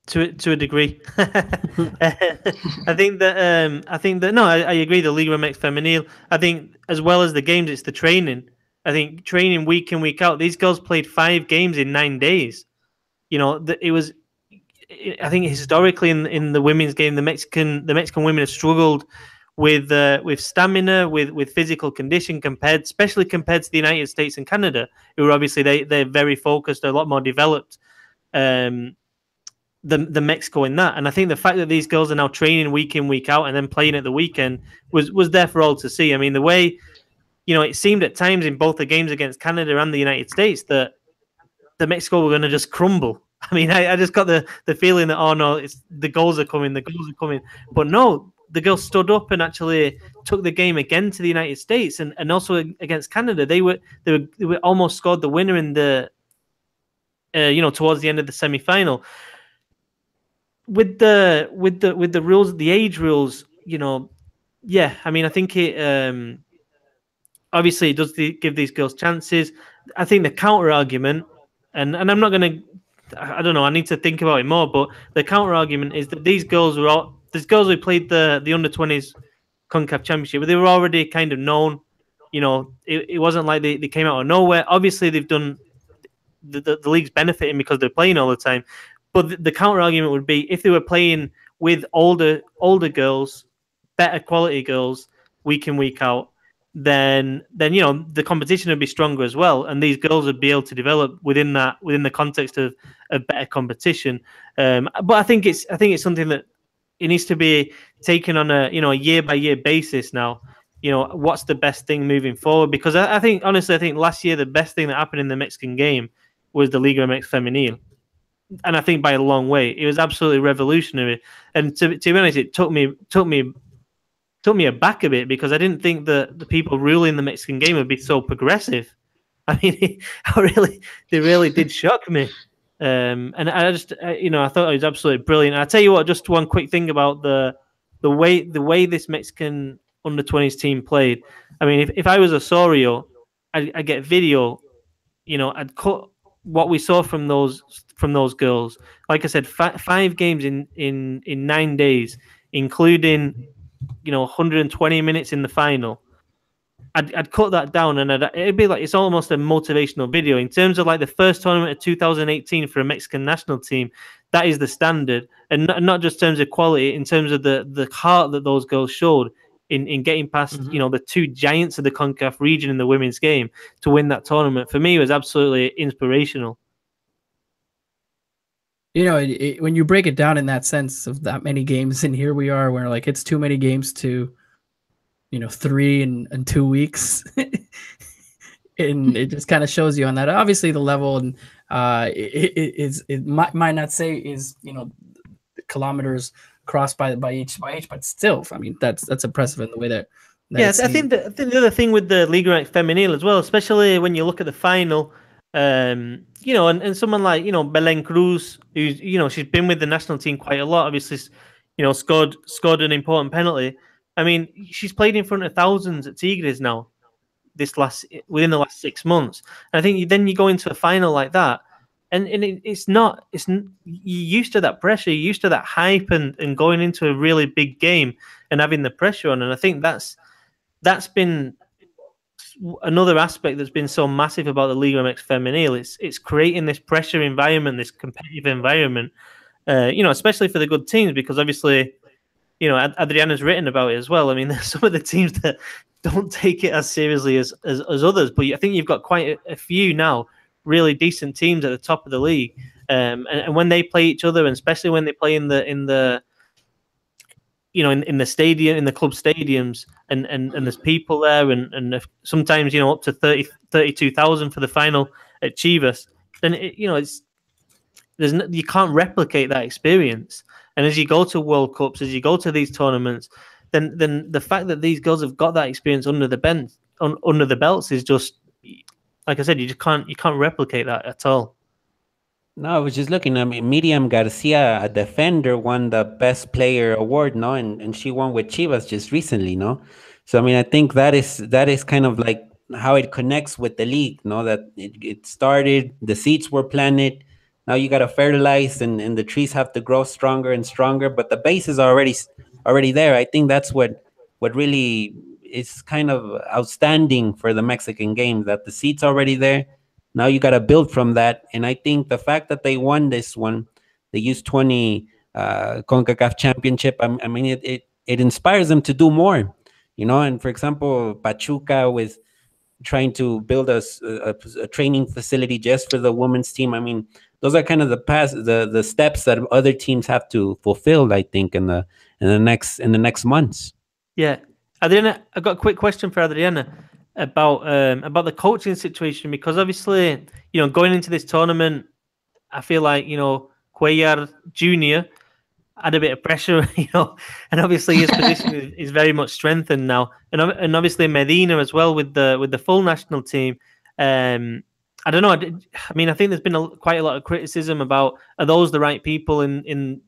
[SPEAKER 2] to a degree. I think that no, I agree. The Liga MX Femenil. I think as well as the games, it's the training. I think training week in week out. These girls played 5 games in 9 days. You know, it was. I think historically in the women's game, the Mexican women have struggled with stamina, with physical condition especially compared to the United States and Canada, who are obviously they're very focused, a lot more developed. The Mexico in that, and I think the fact that these girls are now training week in week out and then playing at the weekend was there for all to see. I mean, the way it seemed at times in both the games against Canada and the United States that the Mexico were going to just crumble. I mean, I just got the feeling that, oh no, the goals are coming, but no, the girls stood up and actually took the game again to the United States, and also against Canada, they were almost scored the winner in the towards the end of the semi-final. With the rules, the age rules, yeah, I mean, I think it obviously it does give these girls chances. I think the counter argument, and I'm not going to, I don't know, I need to think about it more, but the counter argument is that these girls who played the under-20s CONCACAF Championship, but they were already kind of known. It wasn't like they came out of nowhere. Obviously, they've done the league's benefiting because they're playing all the time. But the counter argument would be if they were playing with older girls, better quality girls, week in week out, then the competition would be stronger as well, and these girls would be able to develop within the context of better competition. But I think it's something that it needs to be taken on a year by year basis now. What's the best thing moving forward? Because I think last year the best thing that happened in the Mexican game was the Liga MX Femenil. And I think by a long way, it was absolutely revolutionary. And to be honest, it took me aback a bit because I didn't think that the people ruling the Mexican game would be so progressive. I mean, they really did shock me. And I just, I thought it was absolutely brilliant. I'll tell you what, just one quick thing about the way this Mexican under-20s team played. I mean, if I was Osorio, I'd get video. I'd cut what we saw from those girls. Like I said, 5 games in 9 days, including 120 minutes in the final. I'd cut that down, and it'd be like it's almost a motivational video in terms of like the first tournament of 2018 for a Mexican national team. That is the standard, and not just in terms of quality, in terms of the heart that those girls showed in getting past the 2 giants of the CONCACAF region in the women's game to win that tournament. For me, it was absolutely inspirational.
[SPEAKER 1] When you break it down in that sense of that many games, and here we are where like it's too many games to 3 in 2 weeks. And it just kind of shows you on that. Obviously the level and it might not say is kilometers crossed by each, but still, I mean that's impressive in the way that
[SPEAKER 2] yes, I think the other thing with the Liga MX Femenil as well, especially when you look at the final, and someone like Belén Cruz, who's she's been with the national team quite a lot, obviously scored an important penalty. I mean, she's played in front of thousands at Tigres now within the last 6 months. And I think then you go into a final like that, and you're used to that pressure, you're used to that hype and going into a really big game and having the pressure on. And I think that's been another aspect that's been so massive about the Liga MX Femenil. It's creating this pressure environment, this competitive environment, especially for the good teams, because obviously, Adriana's written about it as well. I mean, there's some of the teams that don't take it as seriously as others, but I think you've got quite a few now really decent teams at the top of the league. And when they play each other, and especially when they play in the stadium, in the club stadiums, and there's people there, and sometimes up to 32,000 for the final at Chivas, then you can't replicate that experience. And as you go to World Cups, as you go to these tournaments, then the fact that these girls have got that experience under the belts is just, like I said, you can't replicate that at all.
[SPEAKER 4] No, I was just looking. I mean, Miriam Garcia, a defender, won the Best Player award, no, and she won with Chivas just recently, no. So I mean, I think that is kind of like how it connects with the league, no. That it started, the seeds were planted. Now you got to fertilize, and the trees have to grow stronger and stronger. But the base is already there. I think that's what really is kind of outstanding for the Mexican game. That the seeds already there, now you got to build from that. And I think the fact that they won this one, they used 20 CONCACAF championship. I mean, it inspires them to do more, you know. And for example, Pachuca with trying to build a training facility just for the women's team. I mean, those are kind of the steps that other teams have to fulfill, I think, in the next months.
[SPEAKER 2] Yeah, Adriana, I've got a quick question for Adriana about the coaching situation, because obviously, going into this tournament, I feel like, Cuellar Jr. had a bit of pressure, and obviously his position is very much strengthened now, and obviously Medina as well with the full national team. I don't know. I mean, I think there's been quite a lot of criticism about, are those the right people in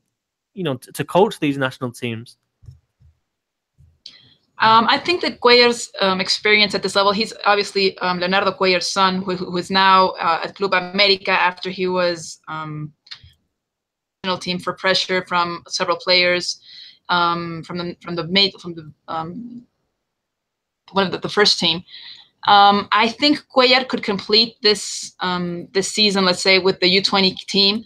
[SPEAKER 2] to coach these national teams?
[SPEAKER 3] I think that Cuellar's experience at this level, he's obviously Leonardo Cuellar's son, who is now at Club America after he was national team for pressure from several players from the first team. I think Cuellar could complete this season, let's say, with the U20 team,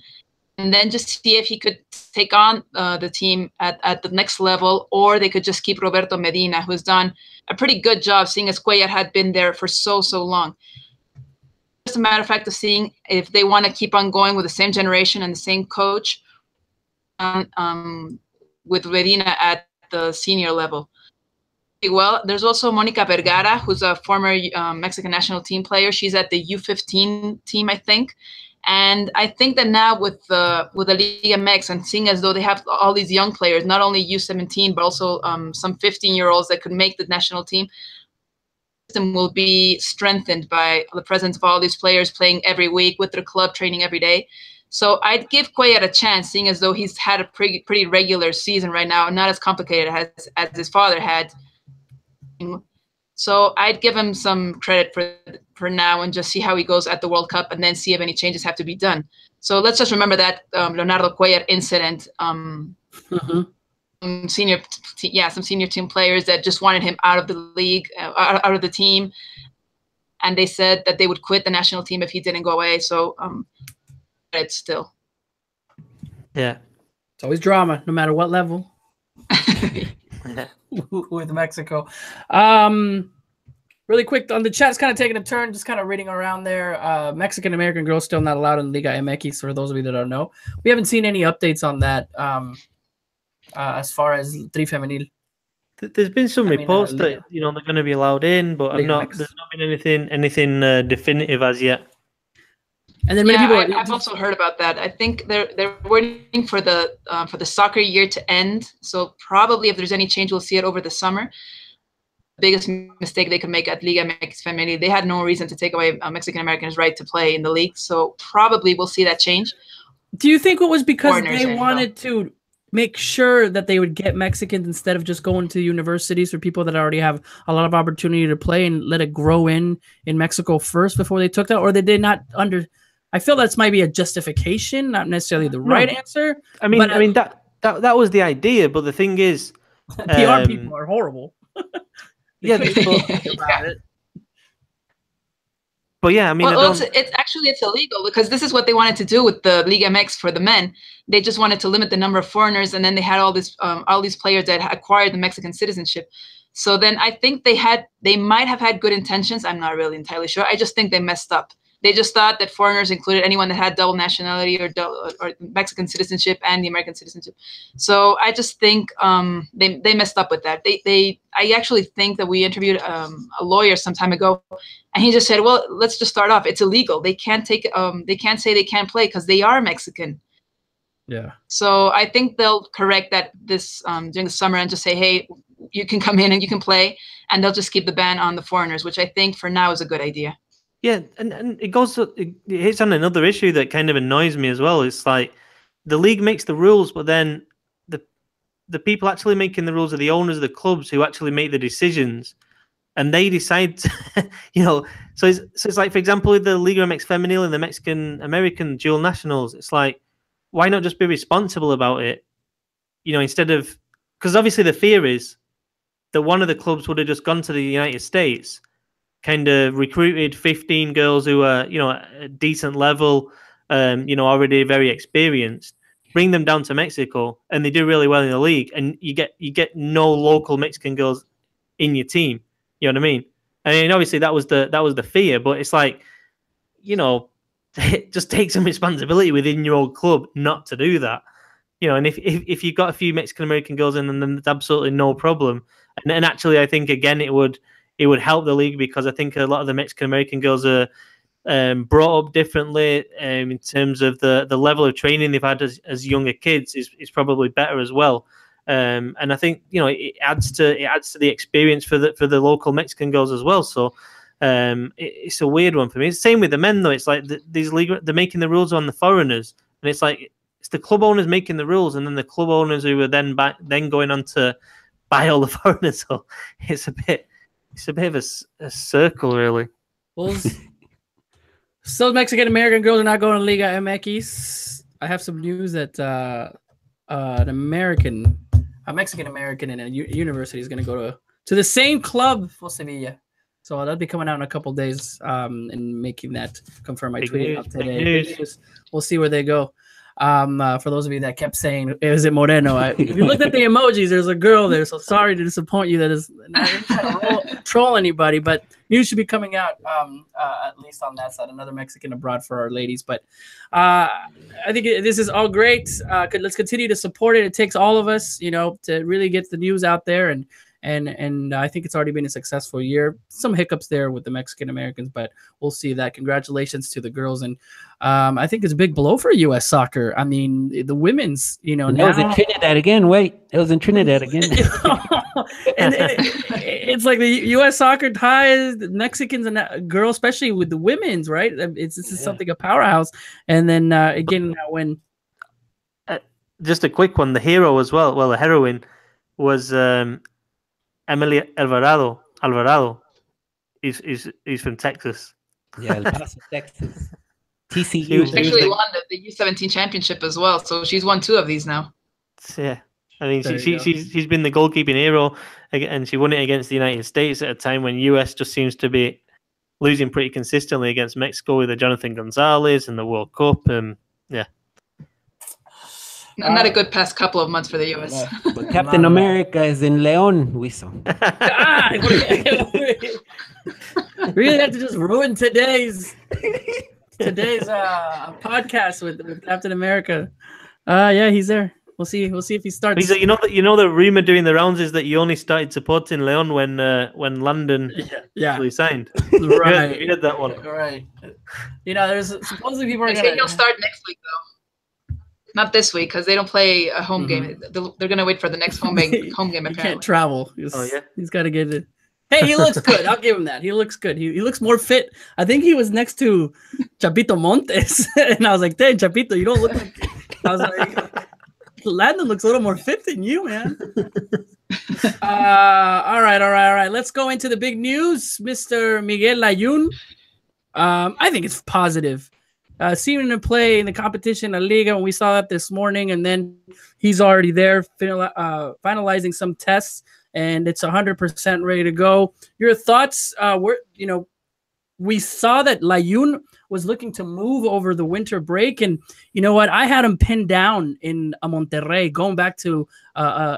[SPEAKER 3] and then just see if he could take on the team at the next level, or they could just keep Roberto Medina, who's done a pretty good job, seeing as Cuellar had been there for so long. Just a matter of fact of seeing if they want to keep on going with the same generation and the same coach with Medina at the senior level. Well, there's also Monica Vergara, who's a former Mexican national team player. She's at the U15 team, I think. And I think that now with the Liga MX, and seeing as though they have all these young players, not only U17, but also some 15-year-olds that could make the national team, the system will be strengthened by the presence of all these players playing every week with their club, training every day. So I'd give Cuellar a chance, seeing as though he's had a pretty regular season right now, not as complicated as his father had. So I'd give him some credit for now and just see how he goes at the World Cup, and then see if any changes have to be done. So let's just remember that Leonardo Cuellar incident. Some senior team players that just wanted him out of the league, out of the team, and they said that they would quit the national team if he didn't go away. So it's still.
[SPEAKER 2] Yeah.
[SPEAKER 1] It's always drama, no matter what level. With Mexico. Really quick, on the chat's kind of taking a turn, just kind of reading around there. Mexican American girls still not allowed in Liga MX, for those of you that don't know. We haven't seen any updates on that as far as Tri Femenil.
[SPEAKER 2] There's been some reports that they're going to be allowed in, but there's not been anything definitive as yet.
[SPEAKER 3] And then many people. I've also heard about that. I think they're waiting for the soccer year to end. So probably if there's any change, we'll see it over the summer. The biggest mistake they could make at Liga MX Femenil, they had no reason to take away Mexican Americans' right to play in the league. So probably we'll see that change.
[SPEAKER 1] Do you think it was because they wanted to make sure that they would get Mexicans instead of just going to universities for people that already have a lot of opportunity to play, and let it grow in Mexico first before they took that? Or they did not I feel that's might be a justification, not necessarily the right answer.
[SPEAKER 2] I mean, that was the idea, but the thing is,
[SPEAKER 1] PR people are horrible.
[SPEAKER 2] But yeah, I mean,
[SPEAKER 3] it's illegal, because this is what they wanted to do with the Liga MX for the men. They just wanted to limit the number of foreigners, and then they had all these players that acquired the Mexican citizenship. So then I think they might have had good intentions. I'm not really entirely sure. I just think they messed up. They just thought that foreigners included anyone that had double nationality or Mexican citizenship and the American citizenship. So I just think they messed up with that. I actually think that we interviewed a lawyer some time ago, and he just said, "Well, let's just start off. It's illegal. They can't say they can't play because they are Mexican."
[SPEAKER 1] Yeah.
[SPEAKER 3] So I think they'll correct that this during the summer and just say, "Hey, you can come in and you can play," and they'll just keep the ban on the foreigners, which I think for now is a good idea.
[SPEAKER 2] Yeah, and it hits on another issue that kind of annoys me as well. It's like the league makes the rules, but then the people actually making the rules are the owners of the clubs who actually make the decisions, and they decide, So it's like, for example, with the Liga MX Femenil and the Mexican American dual nationals, it's like, why not just be responsible about it? Instead of, because obviously the fear is that one of the clubs would have just gone to the United States, kind of recruited 15 girls who are, at a decent level, already very experienced, bring them down to Mexico, and they do really well in the league, and you get no local Mexican girls in your team. You know what I mean? I mean, obviously that was the fear, but it's like, just take some responsibility within your own club not to do that. And if you've got a few Mexican American girls in, then there's absolutely no problem. And actually, I think again it would help the league, because I think a lot of the Mexican American girls are brought up differently in terms of the level of training they've had as younger kids is probably better as well. And I think it adds to the experience for the local Mexican girls as well. So it's a weird one for me. It's the same with the men though. It's like they're making the rules on the foreigners, and it's like it's the club owners making the rules, and then the club owners who are then going on to buy all the foreigners. So it's a bit of a circle, really.
[SPEAKER 1] Well, still Mexican American girls are not going to Liga MX. I have some news that a Mexican American in a university is going to go to the same club for Sevilla. So that'll be coming out in a couple days, and making that confirm. I tweeted out today. We'll see where they go. For those of you that kept saying, is it Moreno? If you looked at the emojis, there's a girl there. So sorry to disappoint you. That is not trying to troll anybody, but news should be coming out at least on that side. Another Mexican abroad for our ladies. But I think this is all great. Let's continue to support it. It takes all of us, to really get the news out there. And I think it's already been a successful year. Some hiccups there with the Mexican Americans, but we'll see that. Congratulations to the girls. And I think it's a big blow for U.S. soccer. I mean, the women's, now...
[SPEAKER 4] It was in Trinidad again. Wait, it was in Trinidad again.
[SPEAKER 1] And it's like the U.S. soccer ties the Mexicans and girls, especially with the women's, right? This is something, a powerhouse. And then again, when...
[SPEAKER 2] Just a quick one, the hero as well. Well, the heroine was... Emily Alvarado. He's from Texas.
[SPEAKER 4] Yeah, El Paso, Texas. TCU.
[SPEAKER 3] She actually won the U17 championship as well, so she's won 2 of these now.
[SPEAKER 2] Yeah, I mean, she's been the goalkeeping hero, and she won it against the United States at a time when US just seems to be losing pretty consistently against Mexico with the Jonathan Gonzalez and the World Cup, and yeah.
[SPEAKER 3] Not a good past couple of months for the U.S.
[SPEAKER 4] But Captain America is in León, we saw.
[SPEAKER 1] Really have to just ruin today's podcast with Captain America. Yeah, he's there. We'll see if he starts.
[SPEAKER 2] The rumor doing the rounds is that you only started supporting León when London actually signed.
[SPEAKER 1] Right,
[SPEAKER 2] you heard that one.
[SPEAKER 1] Right. There's supposedly people are
[SPEAKER 3] going to. He'll start next week though. Not this week, because they don't play a home game. They're going to wait for the next home game. Apparently,
[SPEAKER 1] he can't travel. He's got to get it. Hey, he looks good. I'll give him that. He looks good. He looks more fit. I think he was next to Chapito Montes, and I was like, "Dang, Chapito, you don't look like." I was like, "Landon looks a little more fit than you, man." All right. Let's go into the big news, Mr. Miguel Layún. I think it's positive. Seeing him play in the competition, La Liga, and we saw that this morning, and then he's already there finalizing some tests, and it's 100% ready to go. Your thoughts? We saw that Layún was looking to move over the winter break, and you know what? I had him pinned down in Monterrey, going back to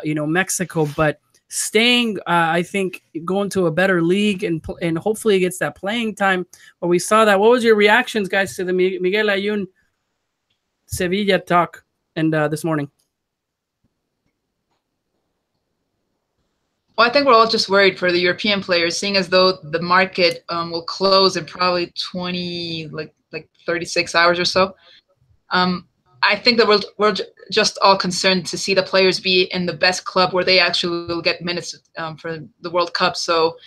[SPEAKER 1] Mexico, but staying, I think, going to a better league and hopefully he gets that playing time. But we saw that. What was your reactions, guys, to the Miguel Layún Sevilla talk and this morning?
[SPEAKER 3] Well, I think we're all just worried for the European players, seeing as though the market will close in probably 36 hours or so. I think that we're just all concerned to see the players be in the best club where they actually will get minutes for the World Cup. So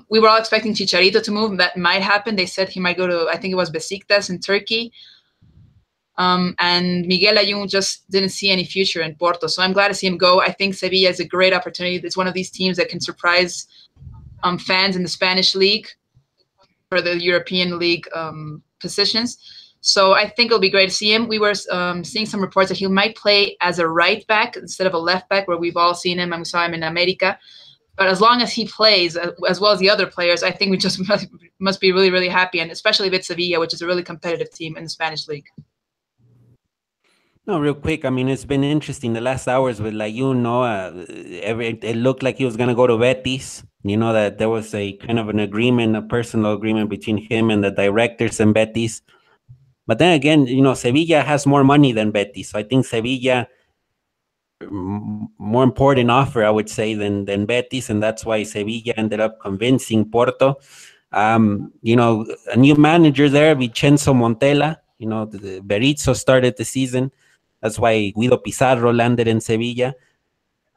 [SPEAKER 3] we were all expecting Chicharito to move. That might happen. They said he might go to, I think it was Besiktas in Turkey. And Miguel Layún just didn't see any future in Porto. So I'm glad to see him go. I think Sevilla is a great opportunity. It's one of these teams that can surprise fans in the Spanish league for the European League positions. So I think it'll be great to see him. We were seeing some reports that he might play as a right back instead of a left back, where we've all seen him and we saw him in America. But as long as he plays, as well as the other players, I think we just must be really, really happy, and especially with Sevilla, which is a really competitive team in the Spanish league.
[SPEAKER 4] No, real quick. I mean, it's been interesting the last hours with Layún. No, it looked like he was going to go to Betis. You know, that there was a kind of an agreement, a personal agreement between him and the directors and Betis. But then again, you know, Sevilla has more money than Betis. So I think Sevilla, more important offer, I would say, than Betis. And that's why Sevilla ended up convincing Porto. You know, a new manager there, Vincenzo Montella. You know, the Berizzo started the season. That's why Guido Pizarro landed in Sevilla.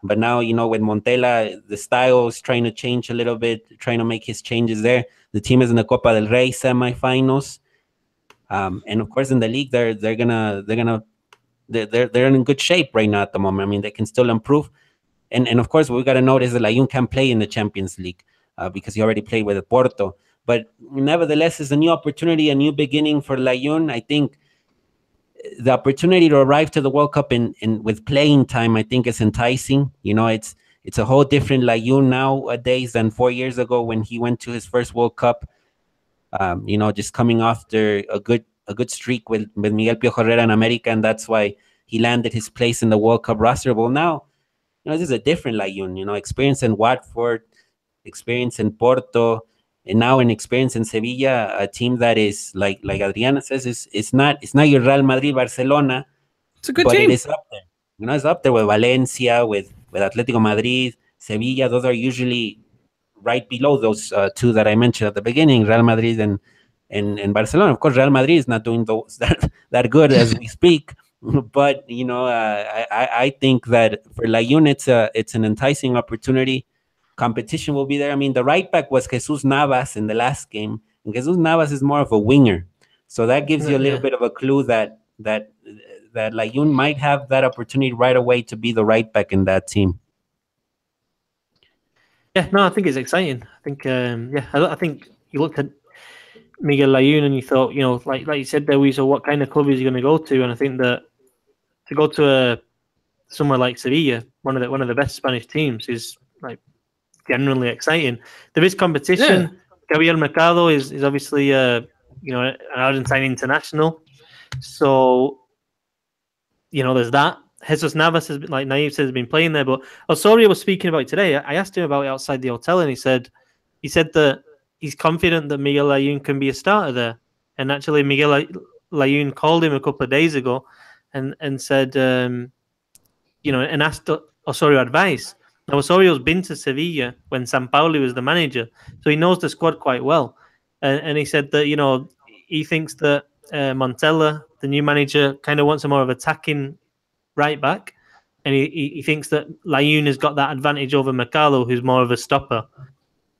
[SPEAKER 4] But now, you know, with Montella, the style is trying to change a little bit, trying to make his changes there. The team is in the Copa del Rey semifinals. And of course, in the league, they're in good shape right now at the moment. I mean, they can still improve. And of course, what we got to notice that Layún can play in the Champions League because he already played with Porto. But nevertheless, it's a new opportunity, a new beginning for Layún. I think the opportunity to arrive to the World Cup in with playing time, I think, is enticing. You know, it's a whole different Layún nowadays than 4 years ago when he went to his first World Cup. You know, just coming after a good streak with Miguel Piojo Herrera in America, and that's why he landed his place in the World Cup roster. Well, now, you know, this is a different Layún. You know, experience in Watford, experience in Porto, and now an experience in Sevilla, a team that is like Adriana says, it's not your Real Madrid, Barcelona.
[SPEAKER 1] It's a good
[SPEAKER 4] but
[SPEAKER 1] team.
[SPEAKER 4] It is up there. You know, it's up there with Valencia, with Atletico Madrid, Sevilla. Those are usually right below those two that I mentioned at the beginning, Real Madrid and Barcelona. Of course, Real Madrid is not doing those that good as we speak. But you know, I think that for Layún, it's an enticing opportunity. Competition will be there. I mean, the right back was Jesus Navas in the last game, and Jesus Navas is more of a winger, so that gives you a little bit of a clue that Layún might have that opportunity right away to be the right back in that team.
[SPEAKER 2] Yeah, no, I think it's exciting. I think, I think you looked at Miguel Layún and you thought, you know, like you said there, we saw what kind of club is he going to go to, and I think that to go to somewhere like Sevilla, one of the best Spanish teams, is like generally exciting. There is competition. Yeah. Gabriel Mercado is obviously you know, an Argentine international, so you know there's that. Jesus Navas has been, like Naive said, has been playing there, but Osorio was speaking about it today. I asked him about it outside the hotel, and he said that he's confident that Miguel Layún can be a starter there. And actually, Miguel Layún called him a couple of days ago and said, you know, and asked Osorio advice. Now, Osorio's been to Sevilla when Sampaoli was the manager, so he knows the squad quite well. And he said that, you know, he thinks that Montella, the new manager, kind of wants a more of attacking right back, and he thinks that Layún has got that advantage over Mercado, who's more of a stopper.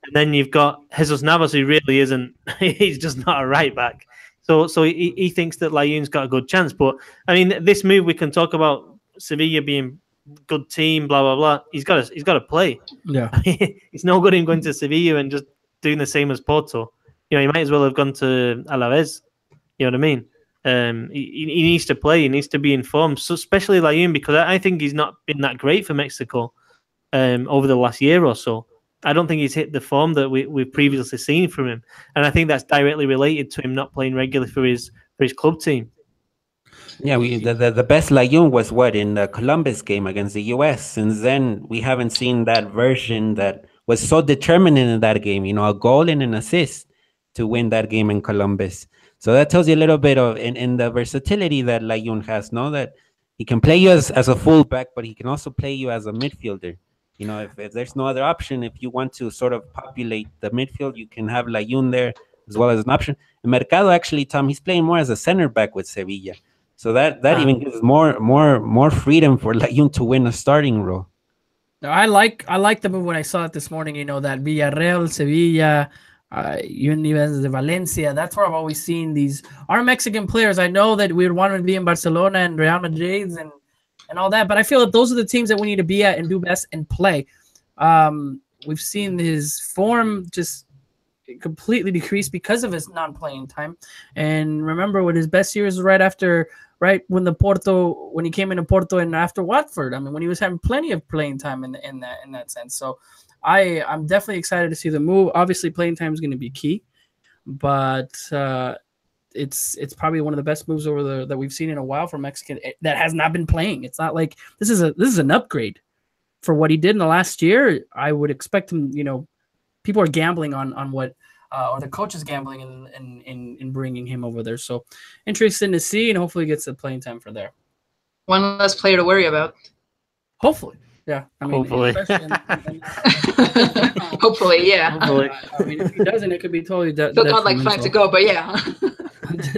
[SPEAKER 2] And then you've got Jesus Navas, who really isn't. He's just not a right back. So he thinks that Layún's got a good chance. But I mean, this move, we can talk about Sevilla being good team, blah blah blah. He's got to play.
[SPEAKER 1] Yeah,
[SPEAKER 2] it's no good him going to Sevilla and just doing the same as Porto. You know, he might as well have gone to Alaves. You know what I mean? He needs to play. He needs to be informed, so especially Layún, because I think he's not been that great for Mexico over the last year or so. I don't think he's hit the form that we've previously seen from him, and I think that's directly related to him not playing regularly for his club team.
[SPEAKER 4] Yeah, the best Layún was what, in the Columbus game against the U.S. Since then, we haven't seen that version that was so determining in that game. You know, a goal and an assist to win that game in Columbus. So that tells you a little bit of in the versatility that Layún has, no? That he can play you as a fullback, but he can also play you as a midfielder. You know, if there's no other option, if you want to sort of populate the midfield, you can have Layún there as well as an option. And Mercado, actually, Tom, he's playing more as a center back with Sevilla. So that even gives more freedom for Layún to win a starting role.
[SPEAKER 1] I like the move when I saw it this morning. That Villarreal, Sevilla, Unives de Valencia. That's where I've always seen our Mexican players. I know that we would want to be in Barcelona and Real Madrid and all that, but I feel that those are the teams that we need to be at and do best and play. We've seen his form just completely decrease because of his non-playing time. And remember, when his best years was right when he came into Porto and after Watford. I mean, when he was having plenty of playing time in that sense. So I'm definitely excited to see the move. Obviously, playing time is going to be key, but it's probably one of the best moves that we've seen in a while for Mexican that has not been playing. It's not like this is an upgrade for what he did in the last year. I would expect him. People are gambling on what. Or the coach is gambling in bringing him over there. So interesting to see, and hopefully gets the playing time for there.
[SPEAKER 3] One less player to worry about.
[SPEAKER 1] Hopefully. Yeah.
[SPEAKER 2] Hopefully.
[SPEAKER 3] Hopefully, yeah.
[SPEAKER 2] Hopefully.
[SPEAKER 1] I mean, if he doesn't, it could be totally
[SPEAKER 3] still got like 5 to go, but yeah.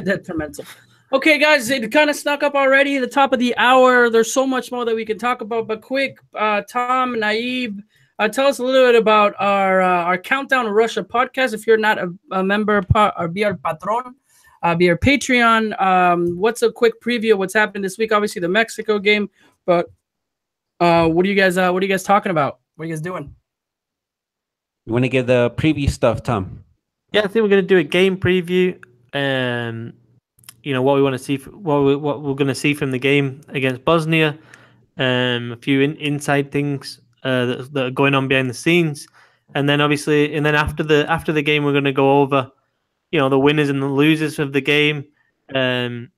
[SPEAKER 1] Detrimental. Okay, guys, it kind of snuck up already. The top of the hour. There's so much more that we can talk about, but quick, Tom, Naib, tell us a little bit about our Countdown to Russia podcast. If you're not a member, or be our patron, be our Patreon. What's a quick preview of what's happening this week? Obviously, the Mexico game, but what are you guys talking about? What are you guys doing?
[SPEAKER 4] You want to give the preview stuff, Tom?
[SPEAKER 2] Yeah, I think we're going to do a game preview. What we want to see, what we're going to see from the game against Bosnia. A few inside things that are going on behind the scenes, and then obviously, after the game, we're going to go over, the winners and the losers of the game, and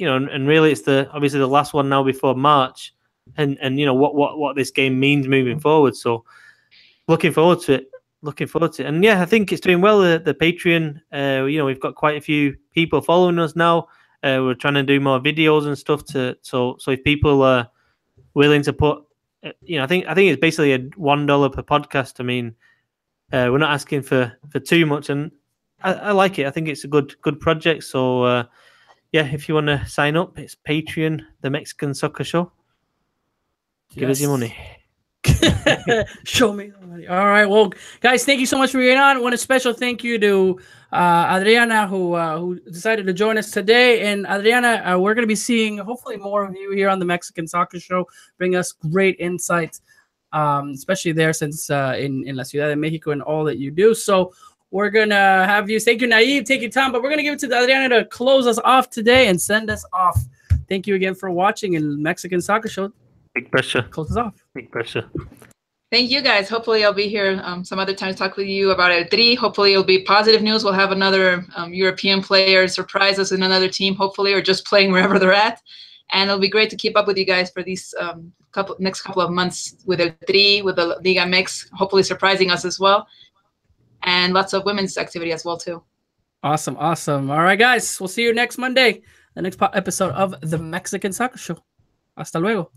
[SPEAKER 2] really it's obviously the last one now before March, and what this game means moving forward. So looking forward to it, and yeah, I think it's doing well. The Patreon, we've got quite a few people following us now. We're trying to do more videos and stuff so if people are willing to put. I think it's basically a $1 per podcast. I mean, we're not asking for too much, and I like it. I think it's a good project. So, if you want to sign up, it's Patreon, the Mexican Soccer Show. Give us your money.
[SPEAKER 1] Show me the money. All right, well, guys, thank you so much for being on. One special thank you to Adriana, who decided to join us today. And Adriana, we're going to be seeing hopefully more of you here on the Mexican Soccer Show. Bring us great insights, especially there since in La Ciudad de Mexico and all that you do. So we're going to have you. Thank you, Naib. Thank you, Tom. But we're going to give it to Adriana to close us off today and send us off. Thank you again for watching in Mexican Soccer Show.
[SPEAKER 2] Big pressure.
[SPEAKER 1] Close us off.
[SPEAKER 2] Big pressure.
[SPEAKER 3] Thank you, guys. Hopefully I'll be here some other time to talk with you about El Tri. Hopefully it'll be positive news. We'll have another European player surprise us in another team, hopefully, or just playing wherever they're at. And it'll be great to keep up with you guys for these next couple of months with El Tri, with the Liga MX, hopefully surprising us as well. And lots of women's activity as well, too.
[SPEAKER 1] Awesome. All right, guys. We'll see you next Monday, the next episode of the Mexican Soccer Show. Hasta luego.